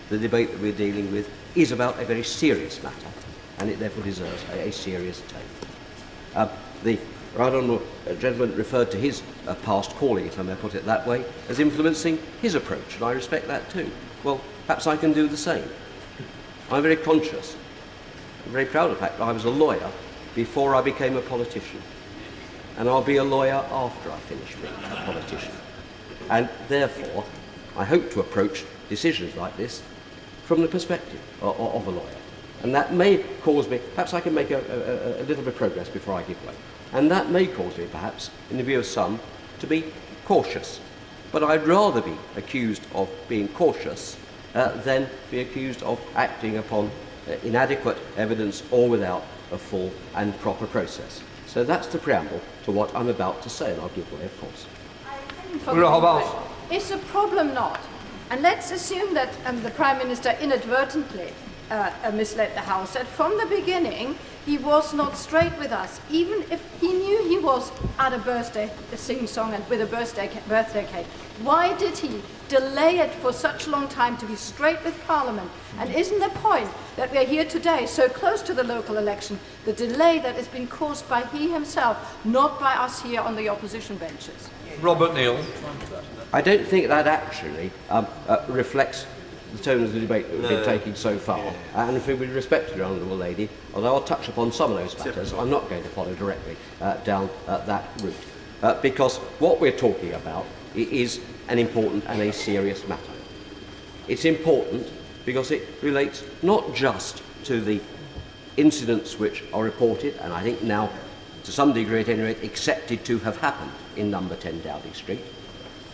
the debate that we're dealing with is about a very serious matter, and it therefore deserves a serious tone. The Right Honourable gentleman referred to his past calling, if I may put it that way, as influencing his approach, and I respect that too. Well, perhaps I can do the same. I'm very conscious, I'm very proud of the fact that I was a lawyer before I became a politician, and I'll be a lawyer after I finish being a politician. And therefore, I hope to approach decisions like this from the perspective of a lawyer. And that may cause me, perhaps I can make a little bit of progress before I give way, and that may cause me, perhaps, in the view of some, to be cautious. But I'd rather be accused of being cautious than be accused of acting upon inadequate evidence or without a full and proper process. So that's the preamble to what I'm about to say, and I'll give way, of course. Is the problem not? And let's assume that the Prime Minister inadvertently misled the House, that from the beginning he was not straight with us, even if he knew he was at a birthday, a sing-song and with a birthday cake. Why did he delay it for such a long time to be straight with Parliament? And isn't the point that we are here today, so close to the local election, the delay that has been caused by he himself, not by us here on the opposition benches? Robert Neal. I don't think that actually reflects the tone of the debate that we've been taking so far. And with respect to the Honourable Lady, although I'll touch upon some of those matters, I'm not going to follow directly down that route. Because what we're talking about is an important and a serious matter. It's important because it relates not just to the incidents which are reported, and I think now, to some degree at any rate, accepted to have happened in number 10 Dowding Street,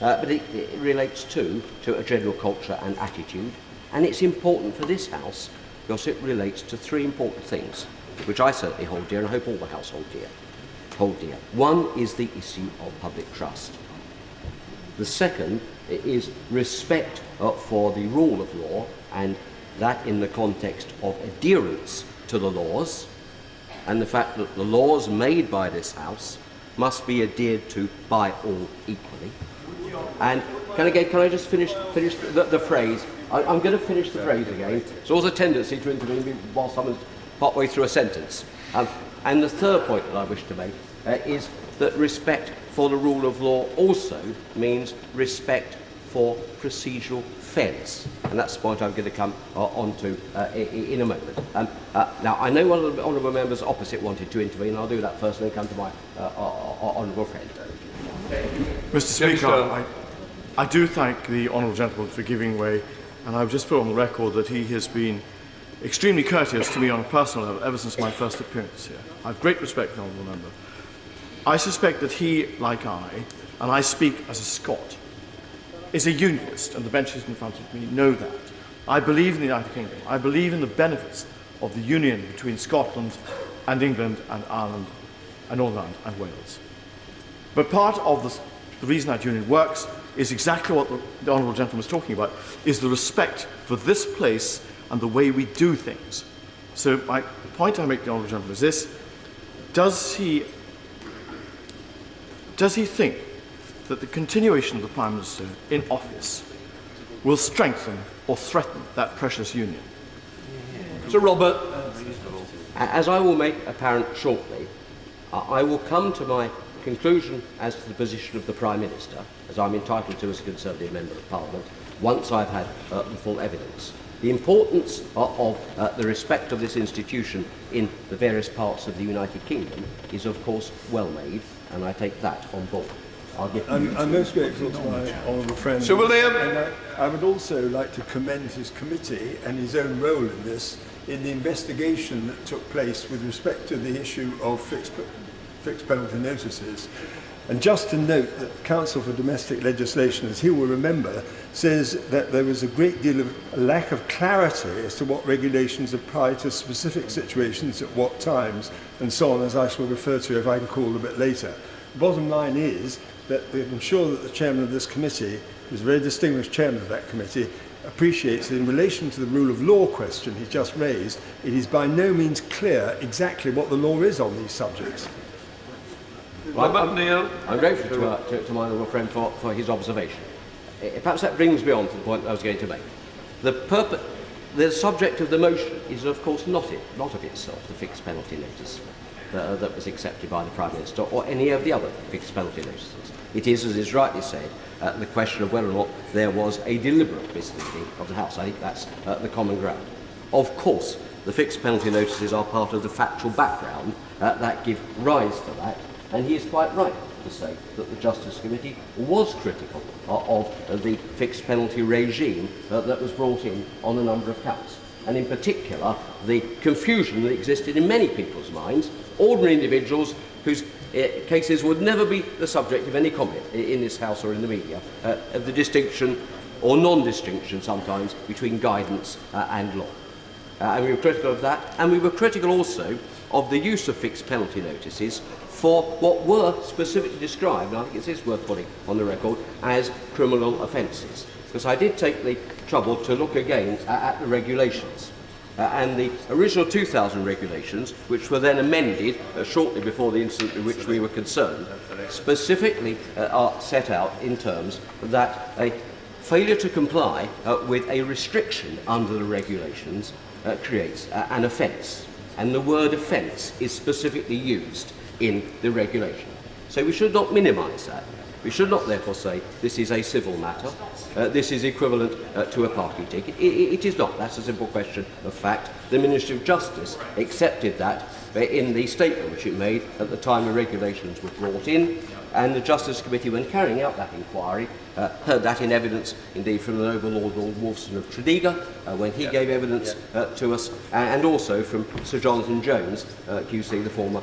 but it relates to a general culture and attitude, and it's important for this House because it relates to three important things, which I certainly hold dear and I hope all the House hold dear. One is the issue of public trust. The second is respect for the rule of law, and that in the context of adherence to the laws, and the fact that the laws made by this House must be adhered to by all equally. And can I just finish the phrase? I'm going to finish the phrase again. There's always a tendency to intervene while someone's partway through a sentence. And the third point that I wish to make is that respect for the rule of law also means respect for procedural fairness. And that's the point I'm going to come on to in a moment. Now, I know one of the honourable members opposite wanted to intervene. I'll do that first and then come to my honourable friend. Mr. Speaker, I do thank the honourable gentleman for giving way, and I've just put on the record that he has been extremely courteous to me on a personal level ever since my first appearance here. I have great respect for the honourable member. I suspect that he, like I, and I speak as a Scot, is a unionist, and the benches in front of me know that. I believe in the United Kingdom. I believe in the benefits of the union between Scotland and England and Ireland and Northern Ireland and Wales. But part of the reason that union works is exactly what the honourable gentleman was talking about, is the respect for this place and the way we do things. So the point I make to the honourable gentleman is this: does he think that the continuation of the Prime Minister in office will strengthen or threaten that precious union? Sir Robert. As I will make apparent shortly, I will come to my conclusion as to the position of the Prime Minister, as I'm entitled to as a Conservative Member of Parliament, once I've had the full evidence. The importance of the respect of this institution in the various parts of the United Kingdom is, of course, well made, and I take that on board. I'm most grateful to my honourable friend. Sir William. And I would also like to commend his committee and his own role in this, in the investigation that took place with respect to the issue of fixed penalty notices. And just to note that the Council for Domestic Legislation, as he will remember, says that there was a great deal of lack of clarity as to what regulations apply to specific situations at what times, and so on, as I shall refer to if I can call a bit later. The bottom line is that I'm sure that the chairman of this committee, who's a very distinguished chairman of that committee, appreciates that in relation to the rule of law question he's just raised, it is by no means clear exactly what the law is on these subjects. Robert Neal. I'm grateful to my honourable friend for his observation. Perhaps that brings me on to the point that I was going to make. The subject of the motion is, of course, not of itself the fixed penalty notice that was accepted by the Prime Minister or any of the other fixed penalty notices. It is, as is rightly said, the question of whether or not there was a deliberate misleading of the House. I think that's the common ground. Of course, the fixed penalty notices are part of the factual background that give rise to that, and he is quite right to say that the Justice Committee was critical of the fixed penalty regime that was brought in on a number of counts. and in particular the confusion that existed in many people's minds, ordinary individuals whose cases would never be the subject of any comment in this House or in the media, of the distinction or non-distinction sometimes between guidance and law. And we were critical of that, and we were critical also of the use of fixed penalty notices for what were specifically described, and I think it is worth putting on the record, as criminal offences. Because I did take the trouble to look again at the regulations. And the original 2000 regulations, which were then amended shortly before the incident in which we were concerned, specifically are set out in terms that a failure to comply with a restriction under the regulations creates an offence. And the word offence is specifically used in the regulation. So we should not minimise that. We should not therefore say this is a civil matter, this is equivalent to a parking ticket. It is not. That's a simple question of fact. The Ministry of Justice accepted that in the statement which it made at the time the regulations were brought in, and the Justice Committee, when carrying out that inquiry, heard that in evidence indeed from the Noble Lord Wolfson of Tredegar, when he gave evidence to us, and also from Sir Jonathan Jones, QC, the former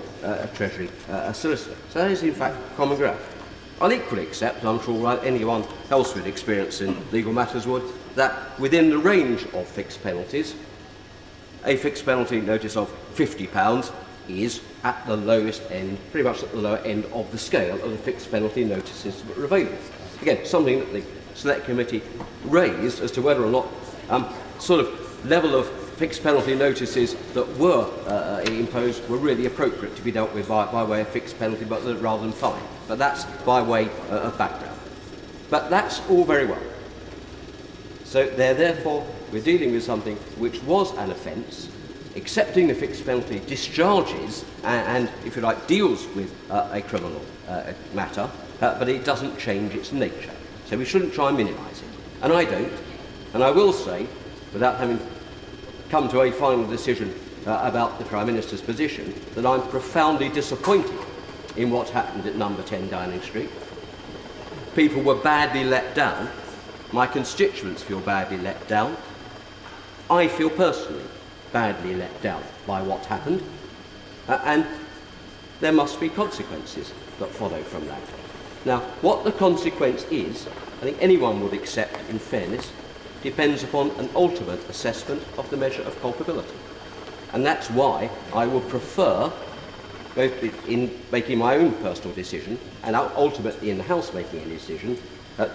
Treasury Solicitor. So that is in fact common ground. I'll equally accept, and I'm sure anyone else with experience in legal matters would, that within the range of fixed penalties, a fixed penalty notice of £50 is at the lowest end, pretty much at the lower end of the scale of the fixed penalty notices that are available. Again, something that the Select Committee raised as to whether or not sort of level of fixed penalty notices that were imposed were really appropriate to be dealt with by way of fixed penalty rather than fine. But that's by way of background. But that's all very well. So therefore, we're dealing with something which was an offence. Accepting the fixed penalty discharges and, if you like, deals with a criminal matter, but it doesn't change its nature. So we shouldn't try and minimise it. And I don't. And I will say, without having come to a final decision about the Prime Minister's position, that I'm profoundly disappointed in what happened at number 10 Downing Street. People were badly let down. My constituents feel badly let down. I feel personally badly let down by what happened, and there must be consequences that follow from that. Now, what the consequence is, I think anyone would accept in fairness, depends upon an ultimate assessment of the measure of culpability. And that's why I would prefer, both in making my own personal decision and ultimately in the House making a decision,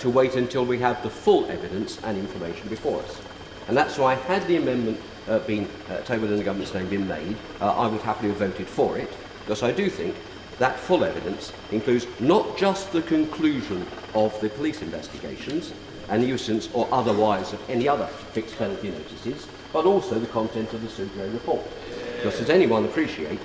to wait until we have the full evidence and information before us. And that's why, had the amendment been tabled in the government's name been made, I would happily have voted for it, because I do think that full evidence includes not just the conclusion of the police investigations and nuisance or otherwise of any other fixed penalty notices, but also the content of the Sugro report. Because as anyone appreciate,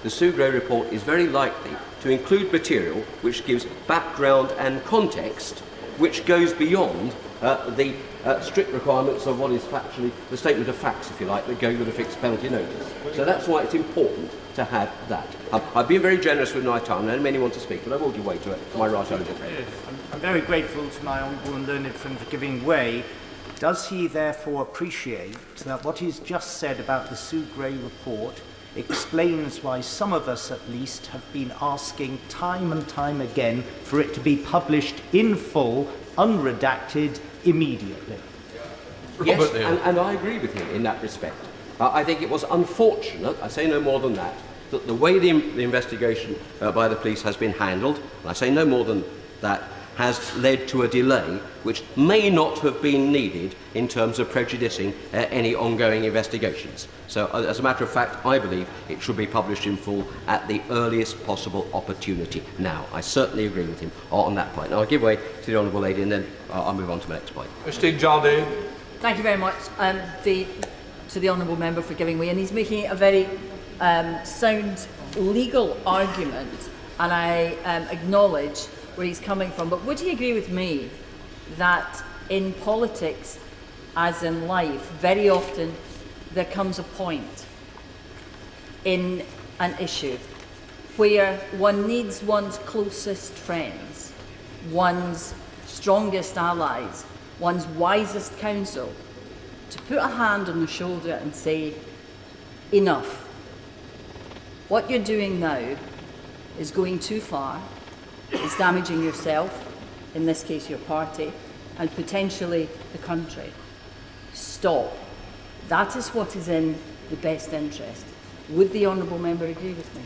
the Sugro report is very likely to include material which gives background and context which goes beyond the strict requirements of what is factually the statement of facts, if you like, that go with a fixed penalty notice. So that's why it's important to have that. I've been very generous with my time, and many want to speak, but I will give way to my right honourable friend. I'm very grateful to my honourable and learned friend for giving way. Does he therefore appreciate that what he's just said about the Sugro report explains why some of us at least have been asking time and time again for it to be published in full, unredacted, immediately? Yes, and I agree with him in that respect. I think it was unfortunate, I say no more than that the way the investigation by the police has been handled, and I say no more than that, has led to a delay which may not have been needed in terms of prejudicing any ongoing investigations. So, as a matter of fact, I believe it should be published in full at the earliest possible opportunity now. I certainly agree with him on that point. Now, I'll give way to the Honourable Lady and then I'll move on to my next point. Mr. Jardine. Thank you very much to the Honourable Member for giving way, and he's making a very sound legal argument, and I acknowledge where he's coming from. But would he agree with me that in politics, as in life, very often there comes a point in an issue where one needs one's closest friends, one's strongest allies, one's wisest counsel to put a hand on the shoulder and say, enough. What you're doing now is going too far. It's damaging yourself, in this case your party, and potentially the country. Stop. That is what is in the best interest. Would the honourable member agree with me?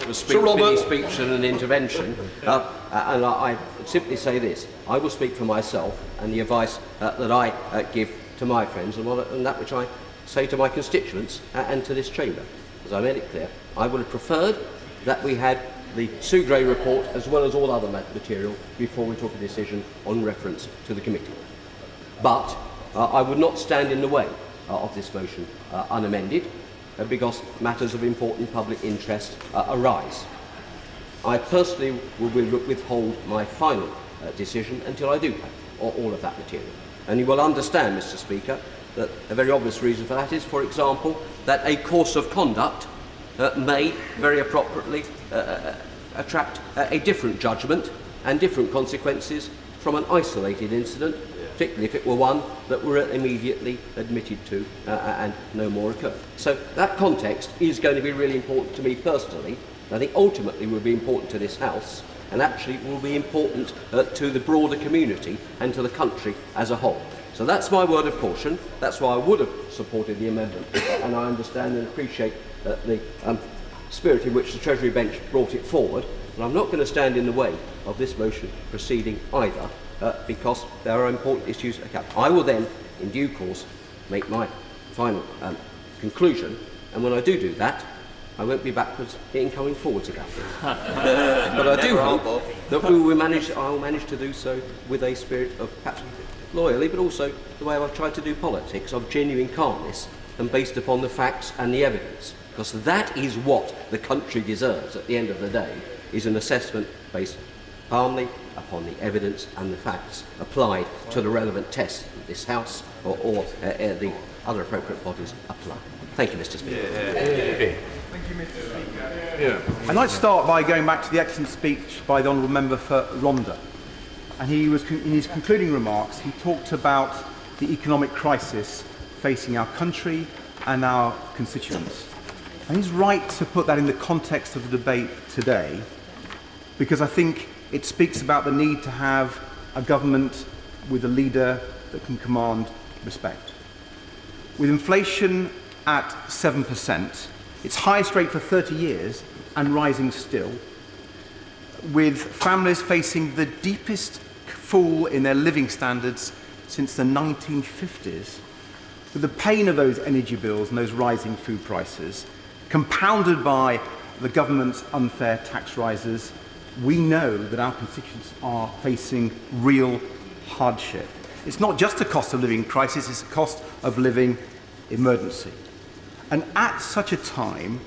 A speech and an intervention, and I simply say this: I will speak for myself and the advice that I give to my friends, and that which I say to my constituents and to this chamber. As I made it clear, I would have preferred that we had the Sue Gray report as well as all other material before we took a decision on reference to the committee. But I would not stand in the way of this motion unamended, because matters of important public interest arise. I personally will withhold my final decision until I do have all of that material. And you will understand, Mr. Speaker, that a very obvious reason for that is, for example, that a course of conduct may very appropriately attract a different judgment and different consequences from an isolated incident, particularly if it were one that were immediately admitted to and no more occurred. So that context is going to be really important to me personally. I think ultimately will be important to this House, and actually will be important to the broader community and to the country as a whole. So that's my word of caution. That's why I would have supported the amendment, and I understand and appreciate the spirit in which the Treasury bench brought it forward. But I'm not going to stand in the way of this motion proceeding either, because there are important issues at hand. I will then, in due course, make my final conclusion, and when I do that, I won't be backwards in coming forwards about it. But I do hope that I will manage to do so with a spirit of perhaps loyally, but also the way I've tried to do politics, of genuine calmness and based upon the facts and the evidence. Because that is what the country deserves at the end of the day, is an assessment based calmly upon the evidence and the facts applied to the relevant tests that this House or the other appropriate bodies apply. Thank you, Mr. Speaker. Thank you, Mr. Speaker. I'd like to start by going back to the excellent speech by the Honourable Member for Rhondda. And in his concluding remarks, he talked about the economic crisis facing our country and our constituents. And he's right to put that in the context of the debate today, because I think it speaks about the need to have a government with a leader that can command respect. With inflation at 7%, its highest rate for 30 years and rising still, with families facing the deepest fall in their living standards since the 1950s, with the pain of those energy bills and those rising food prices, compounded by the government's unfair tax rises, we know that our constituents are facing real hardship. It's not just a cost of living crisis, it's a cost of living emergency. And at such a time,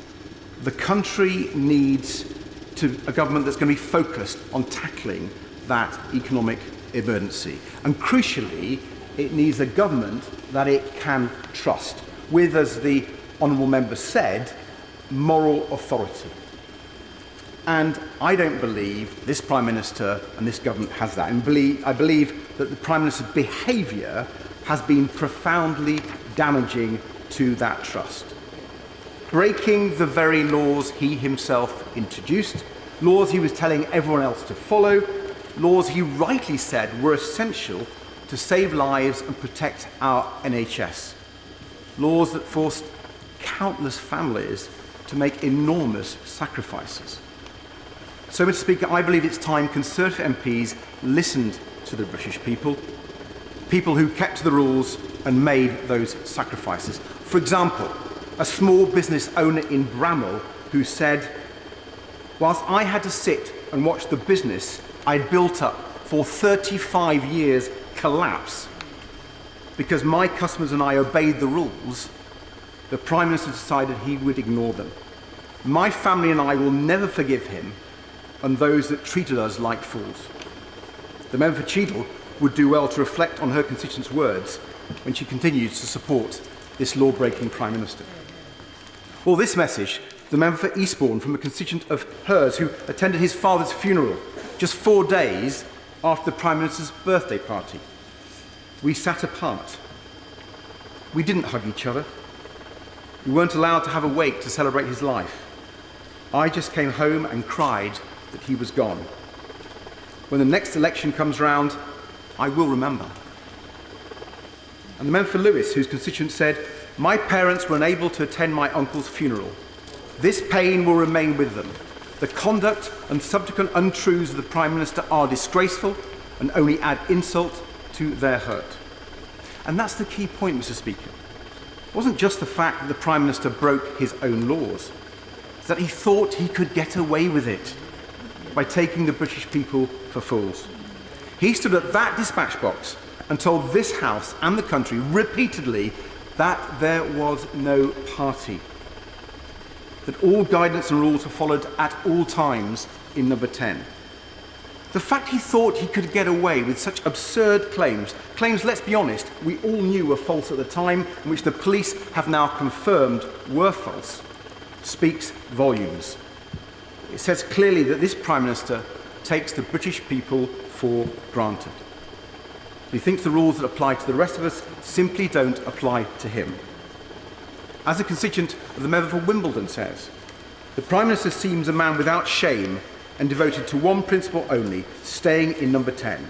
the country needs a government that's going to be focused on tackling that economic emergency. And crucially, it needs a government that it can trust, with, as the Honourable Member said, moral authority. And I don't believe this Prime Minister and this government has that. And I believe that the Prime Minister's behaviour has been profoundly damaging to that trust. Breaking the very laws he himself introduced, laws he was telling everyone else to follow, laws he rightly said were essential to save lives and protect our NHS. Laws that forced countless families to make enormous sacrifices. So, Mr. Speaker, I believe it's time Conservative MPs listened to the British people who kept to the rules and made those sacrifices. For example, a small business owner in Bramall who said, whilst I had to sit and watch the business I'd built up for 35 years collapse because my customers and I obeyed the rules, the Prime Minister decided he would ignore them. My family and I will never forgive him and those that treated us like fools. The member for Cheadle would do well to reflect on her constituents' words when she continues to support this law-breaking Prime Minister. Or this message, the member for Eastbourne, from a constituent of hers who attended his father's funeral just 4 days after the Prime Minister's birthday party. We sat apart, We didn't hug each other. We weren't allowed to have a wake to celebrate his life. I just came home and cried that he was gone. When the next election comes round, I will remember. And the member for Lewis, whose constituent said, "My parents were unable to attend my uncle's funeral. This pain will remain with them. The conduct and subsequent untruths of the Prime Minister are disgraceful and only add insult to their hurt." And that's the key point, Mr. Speaker. It wasn't just the fact that the Prime Minister broke his own laws. It's that he thought he could get away with it by taking the British people for fools. He stood at that dispatch box and told this House and the country repeatedly that there was no party, that all guidance and rules were followed at all times in number 10. The fact he thought he could get away with such absurd claims, let's be honest, we all knew were false at the time, and which the police have now confirmed were false, speaks volumes. It says clearly that this Prime Minister takes the British people for granted. He thinks the rules that apply to the rest of us simply don't apply to him. As a constituent of the member for Wimbledon says, the Prime Minister seems a man without shame and devoted to one principle only, staying in number 10.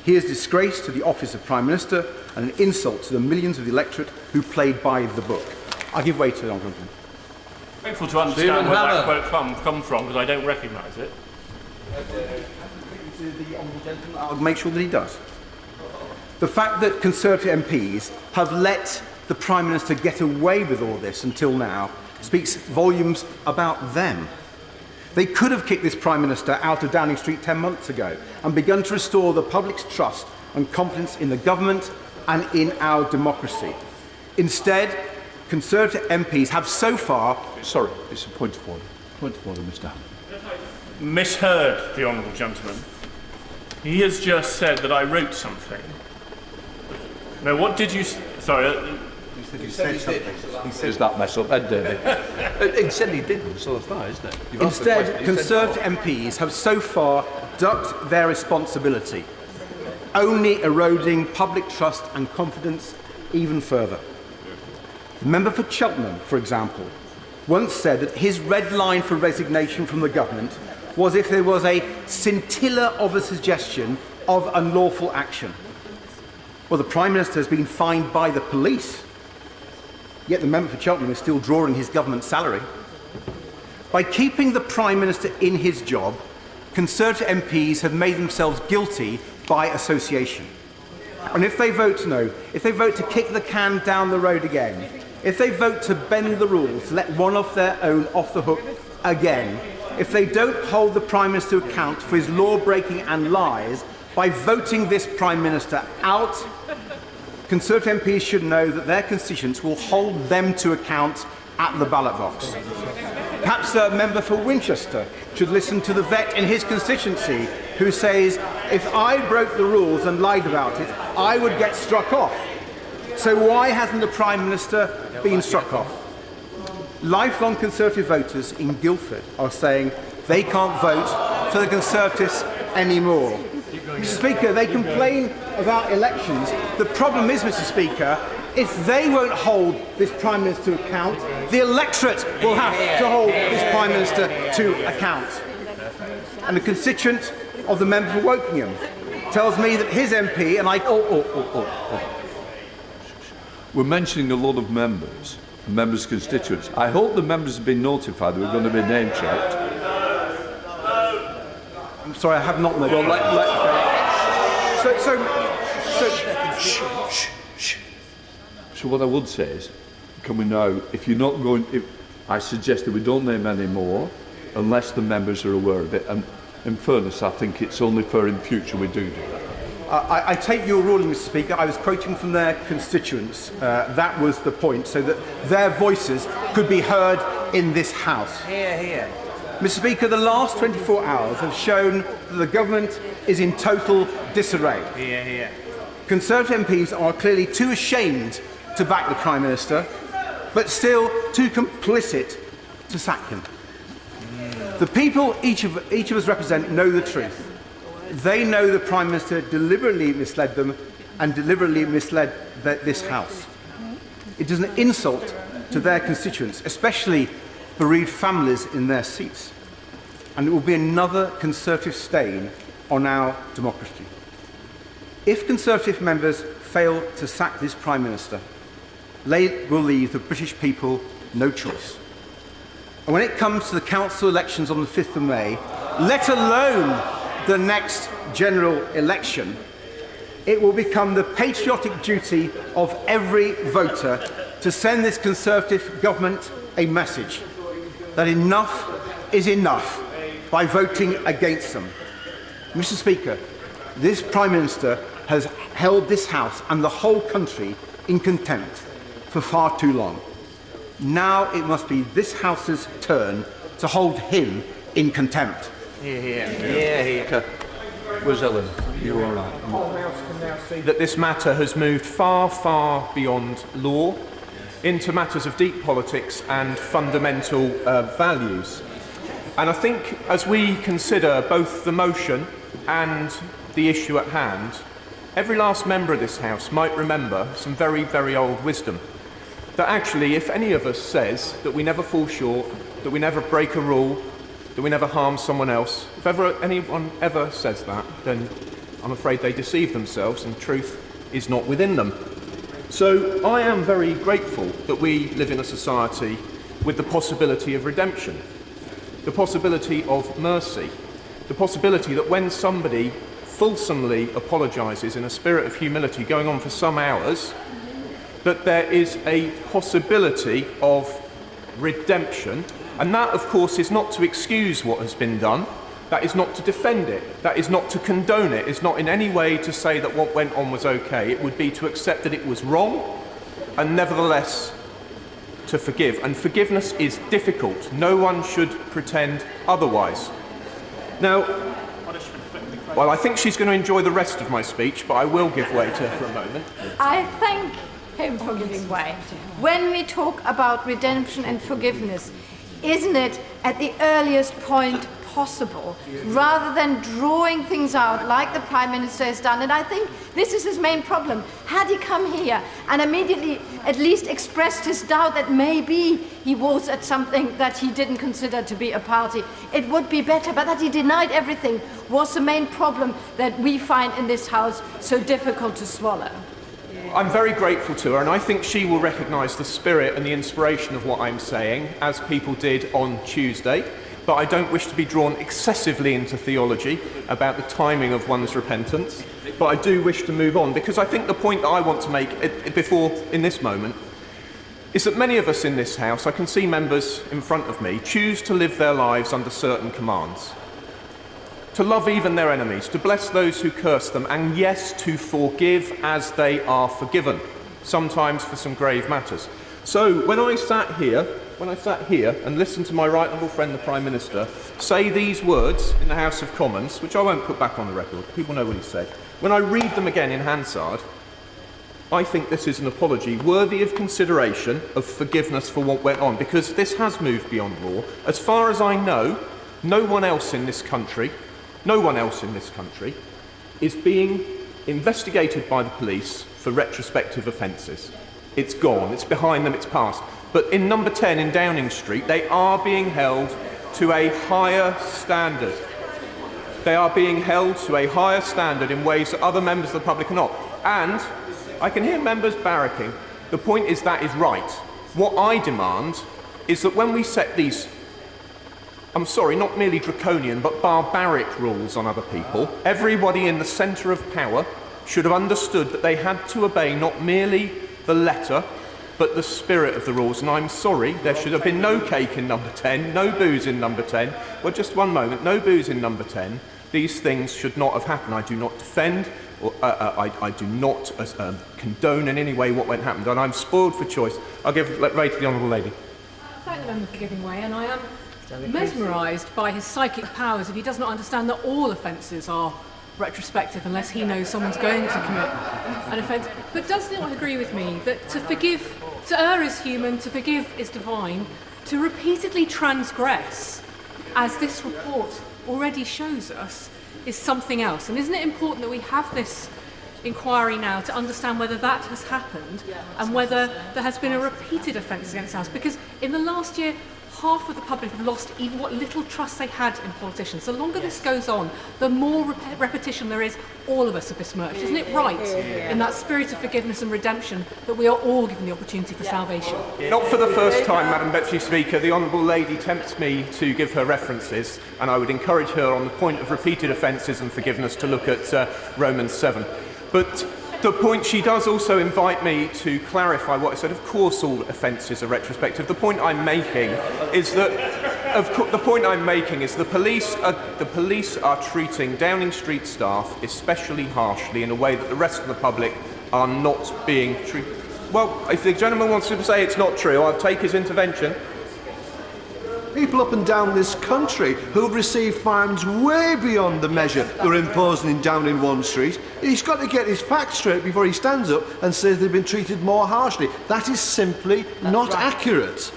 He is disgrace to the office of Prime Minister and an insult to the millions of the electorate who played by the book. I'll give way to the Honourable Gentleman. Grateful to understand where that quote comes from, because I don't recognise it. The Honourable Gentleman, I'll make sure that he does. The fact that Conservative MPs have let the Prime Minister get away with all this until now speaks volumes about them. They could have kicked this Prime Minister out of Downing Street 10 months ago and begun to restore the public's trust and confidence in the government and in our democracy. Instead, Conservative MPs have so far... Sorry, it's a point of order. Point of order, Mr. Hunt. Misheard the Honourable Gentleman. He has just said that I wrote something. No, what did you... Sorry. He said something. He says that mess up, David. He said he didn't, so it's fine, isn't it? Instead, Conservative MPs have so far ducked their responsibility, only eroding public trust and confidence even further. The member for Cheltenham, for example, once said that his red line for resignation from the government was if there was a scintilla of a suggestion of unlawful action. Well, the Prime Minister has been fined by the police, yet the member for Cheltenham is still drawing his government salary. By keeping the Prime Minister in his job, Conservative MPs have made themselves guilty by association. And if they vote no, if they vote to kick the can down the road again, if they vote to bend the rules, let one of their own off the hook again, if they don't hold the Prime Minister to account for his law-breaking and lies by voting this Prime Minister out, Conservative MPs should know that their constituents will hold them to account at the ballot box. Perhaps the member for Winchester should listen to the vet in his constituency who says, if I broke the rules and lied about it, I would get struck off. So why hasn't the Prime Minister been struck off? Lifelong Conservative voters in Guildford are saying they can't vote for the Conservatives anymore. Mr. Speaker, they complain about elections. The problem is, Mr. Speaker, if they won't hold this Prime Minister to account, the electorate will have to hold this Prime Minister to account. And the constituent of the member for Wokingham tells me that his MP, and I... We're mentioning a lot of members, members' constituents. I hope the members have been notified that we're going to be name-checked. I'm sorry, I have not notified. So what I would say is, can we now, if you're not going, I suggest that we don't name any more unless the members are aware of it. And in fairness, I think it's only fair in future we do that. I take your ruling, Mr. Speaker. I was quoting from their constituents. That was the point, so that their voices could be heard in this House. Hear, hear. Mr. Speaker, the last 24 hours have shown that the government is in total disarray. Hear, hear. Conservative MPs are clearly too ashamed to back the Prime Minister, but still too complicit to sack him. The people each of us represent know the truth. They know the Prime Minister deliberately misled them and deliberately misled this House. It is an insult to their constituents, especially bereaved families in their seats. And it will be another Conservative stain on our democracy. If Conservative members fail to sack this Prime Minister, they will leave the British people no choice. And when it comes to the council elections on the 5th of May, let alone the next general election, it will become the patriotic duty of every voter to send this Conservative government a message that enough is enough by voting against them. Mr. Speaker, this Prime Minister has held this House and the whole country in contempt for far too long. Now it must be this House's turn to hold him in contempt. Was Ellen? You all right? The whole House can now see that this matter has moved far, far beyond law into matters of deep politics and fundamental values. And I think as we consider both the motion and the issue at hand, every last member of this House might remember some very, very old wisdom. That actually, if any of us says that we never fall short, that we never break a rule, that we never harm someone else, if anyone ever says that, then I'm afraid they deceive themselves and truth is not within them. So I am very grateful that we live in a society with the possibility of redemption, the possibility of mercy, the possibility that when somebody fulsomely apologises in a spirit of humility going on for some hours, that there is a possibility of redemption. And that, of course, is not to excuse what has been done. That is not to defend it. That is not to condone it. It's not in any way to say that what went on was okay. It would be to accept that it was wrong and nevertheless to forgive. And forgiveness is difficult. No one should pretend otherwise. Now, well, I think she's going to enjoy the rest of my speech, but I will give way to her for a moment. I thank him for giving way. When we talk about redemption and forgiveness, isn't it at the earliest point possible, rather than drawing things out like the Prime Minister has done? And I think this is his main problem. Had he come here and immediately at least expressed his doubt that maybe he was at something that he didn't consider to be a party, it would be better. But that he denied everything was the main problem that we find in this House so difficult to swallow. I'm very grateful to her, and I think she will recognise the spirit and the inspiration of what I'm saying, as people did on Tuesday. But I don't wish to be drawn excessively into theology about the timing of one's repentance. But I do wish to move on, because I think the point that I want to make in this moment is that many of us in this House, I can see members in front of me, choose to live their lives under certain commands. To love even their enemies, to bless those who curse them, and yes, to forgive as they are forgiven, sometimes for some grave matters. So when I sat here and listened to my right honourable friend, the Prime Minister, say these words in the House of Commons, which I won't put back on the record, people know what he said, when I read them again in Hansard, I think this is an apology worthy of consideration, of forgiveness for what went on, because this has moved beyond law. As far as I know, no one else in this country is being investigated by the police for retrospective offences. It's gone, it's behind them, it's past. But in number 10 in Downing Street, they are being held to a higher standard. They are being held to a higher standard in ways that other members of the public are not. And I can hear members barracking. The point is that is right. What I demand is that when we set these, I'm sorry, not merely draconian, but barbaric rules on other people, everybody in the centre of power should have understood that they had to obey not merely the letter, but the spirit of the rules. And I'm sorry, there should have been no cake in number 10, no booze in number 10. Well, just one moment, no booze in number 10. These things should not have happened. I do not defend, or I do not condone in any way what went happened. And I'm spoiled for choice. I'll give way to the Honourable Lady. Thank the member for giving way, and I am mesmerised by his psychic powers if he does not understand that all offences are retrospective unless he knows someone's going to commit an offence. But does not agree with me that to forgive, to err is human, to forgive is divine, to repeatedly transgress, as this report already shows us, is something else. And isn't it important that we have this inquiry now to understand whether that has happened and whether there has been a repeated offence against the House. Because in the last year, half of the public have lost even what little trust they had in politicians. The longer this goes on, the more repetition there is, all of us are besmirched. Isn't it right, in that spirit of forgiveness and redemption, that we are all given the opportunity for salvation? Not for the first time, Madam Deputy Speaker. The Honourable Lady tempts me to give her references, and I would encourage her on the point of repeated offences and forgiveness to look at Romans 7. But the point, she does also invite me to clarify what I said. Of course, all offences are retrospective. The point I'm making is that, the police are treating Downing Street staff especially harshly in a way that the rest of the public are not being treated. Well, if the gentleman wants to say it's not true, I'll take his intervention. People up and down this country who've received fines way beyond the measure they're imposing in Downing Street. He's got to get his facts straight before he stands up and says they've been treated more harshly. That is simply not accurate.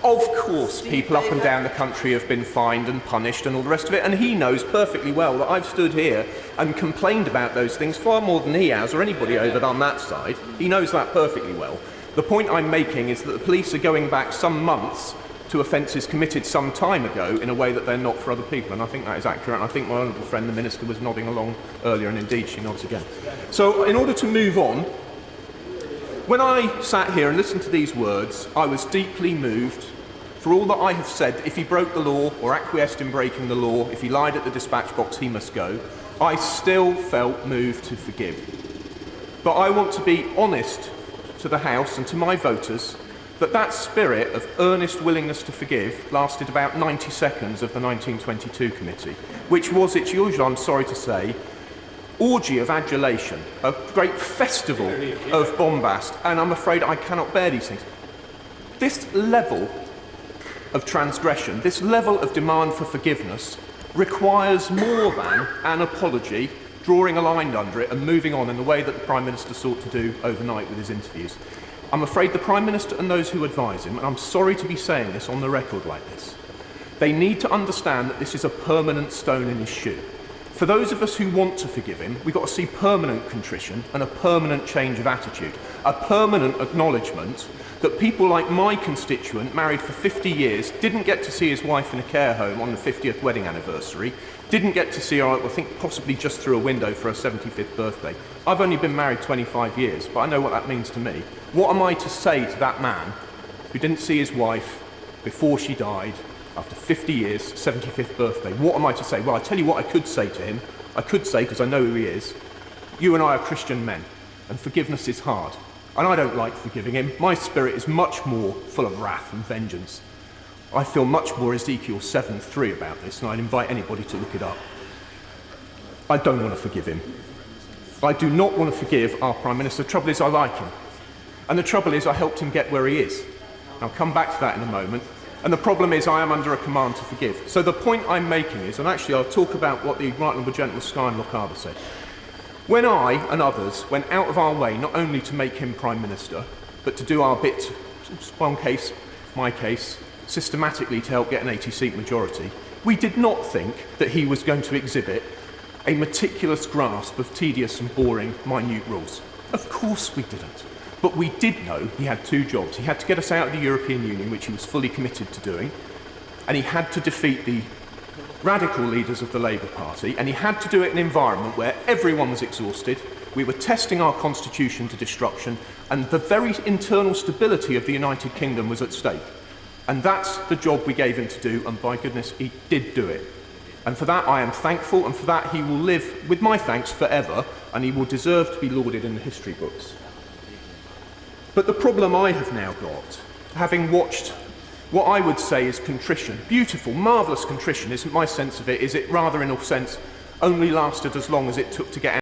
Of course, people up and down the country have been fined and punished and all the rest of it, and he knows perfectly well that I've stood here and complained about those things far more than he has, or anybody over on that side. He knows that perfectly well. The point I'm making is that the police are going back some months to offences committed some time ago in a way that they're not for other people, and I think that is accurate, and I think my honourable friend the Minister was nodding along earlier, and indeed she nods again. So in order to move on, when I sat here and listened to these words, I was deeply moved. For all that I have said, if he broke the law or acquiesced in breaking the law, if he lied at the dispatch box, he must go. I still felt moved to forgive. But I want to be honest to the House and to my voters that spirit of earnest willingness to forgive lasted about 90 seconds of the 1922 committee, which was its usual, I'm sorry to say, orgy of adulation, a great festival of bombast, and I'm afraid I cannot bear these things. This level of transgression, this level of demand for forgiveness, requires more than an apology, drawing a line under it and moving on in the way that the Prime Minister sought to do overnight with his interviews. I'm afraid the Prime Minister and those who advise him, and I'm sorry to be saying this on the record like this, they need to understand that this is a permanent stone in his shoe. For those of us who want to forgive him, we've got to see permanent contrition and a permanent change of attitude, a permanent acknowledgement that people like my constituent, married for 50 years, didn't get to see his wife in a care home on the 50th wedding anniversary, didn't get to see her, I think, possibly just through a window for her 75th birthday. I've only been married 25 years, but I know what that means to me. What am I to say to that man who didn't see his wife before she died, after 50 years, 75th birthday? What am I to say? Well, I tell you what I could say to him. I could say, because I know who he is, you and I are Christian men, and forgiveness is hard. And I don't like forgiving him. My spirit is much more full of wrath and vengeance. I feel much more Ezekiel 7:3 about this, and I'd invite anybody to look it up. I don't want to forgive him. I do not want to forgive our Prime Minister. The trouble is I like him. And the trouble is I helped him get where he is. I'll come back to that in a moment. And the problem is I am under a command to forgive. So the point I'm making is, and actually I'll talk about what the Right Honourable Gentleman Skye and Lochaber said. When I and others went out of our way not only to make him Prime Minister, but to do our bit, one case, my case, systematically to help get an 80-seat majority, we did not think that he was going to exhibit a meticulous grasp of tedious and boring, minute rules. Of course we didn't. But we did know he had two jobs. He had to get us out of the European Union, which he was fully committed to doing, and he had to defeat the radical leaders of the Labour Party, and he had to do it in an environment where everyone was exhausted, we were testing our constitution to destruction, and the very internal stability of the United Kingdom was at stake. And that's the job we gave him to do, and by goodness, he did do it. And for that I am thankful, and for that he will live with my thanks forever, and he will deserve to be lauded in the history books. But the problem I have now got, having watched what I would say is contrition, beautiful, marvellous contrition, isn't my sense of it, is it rather in a sense only lasted as long as it took to get out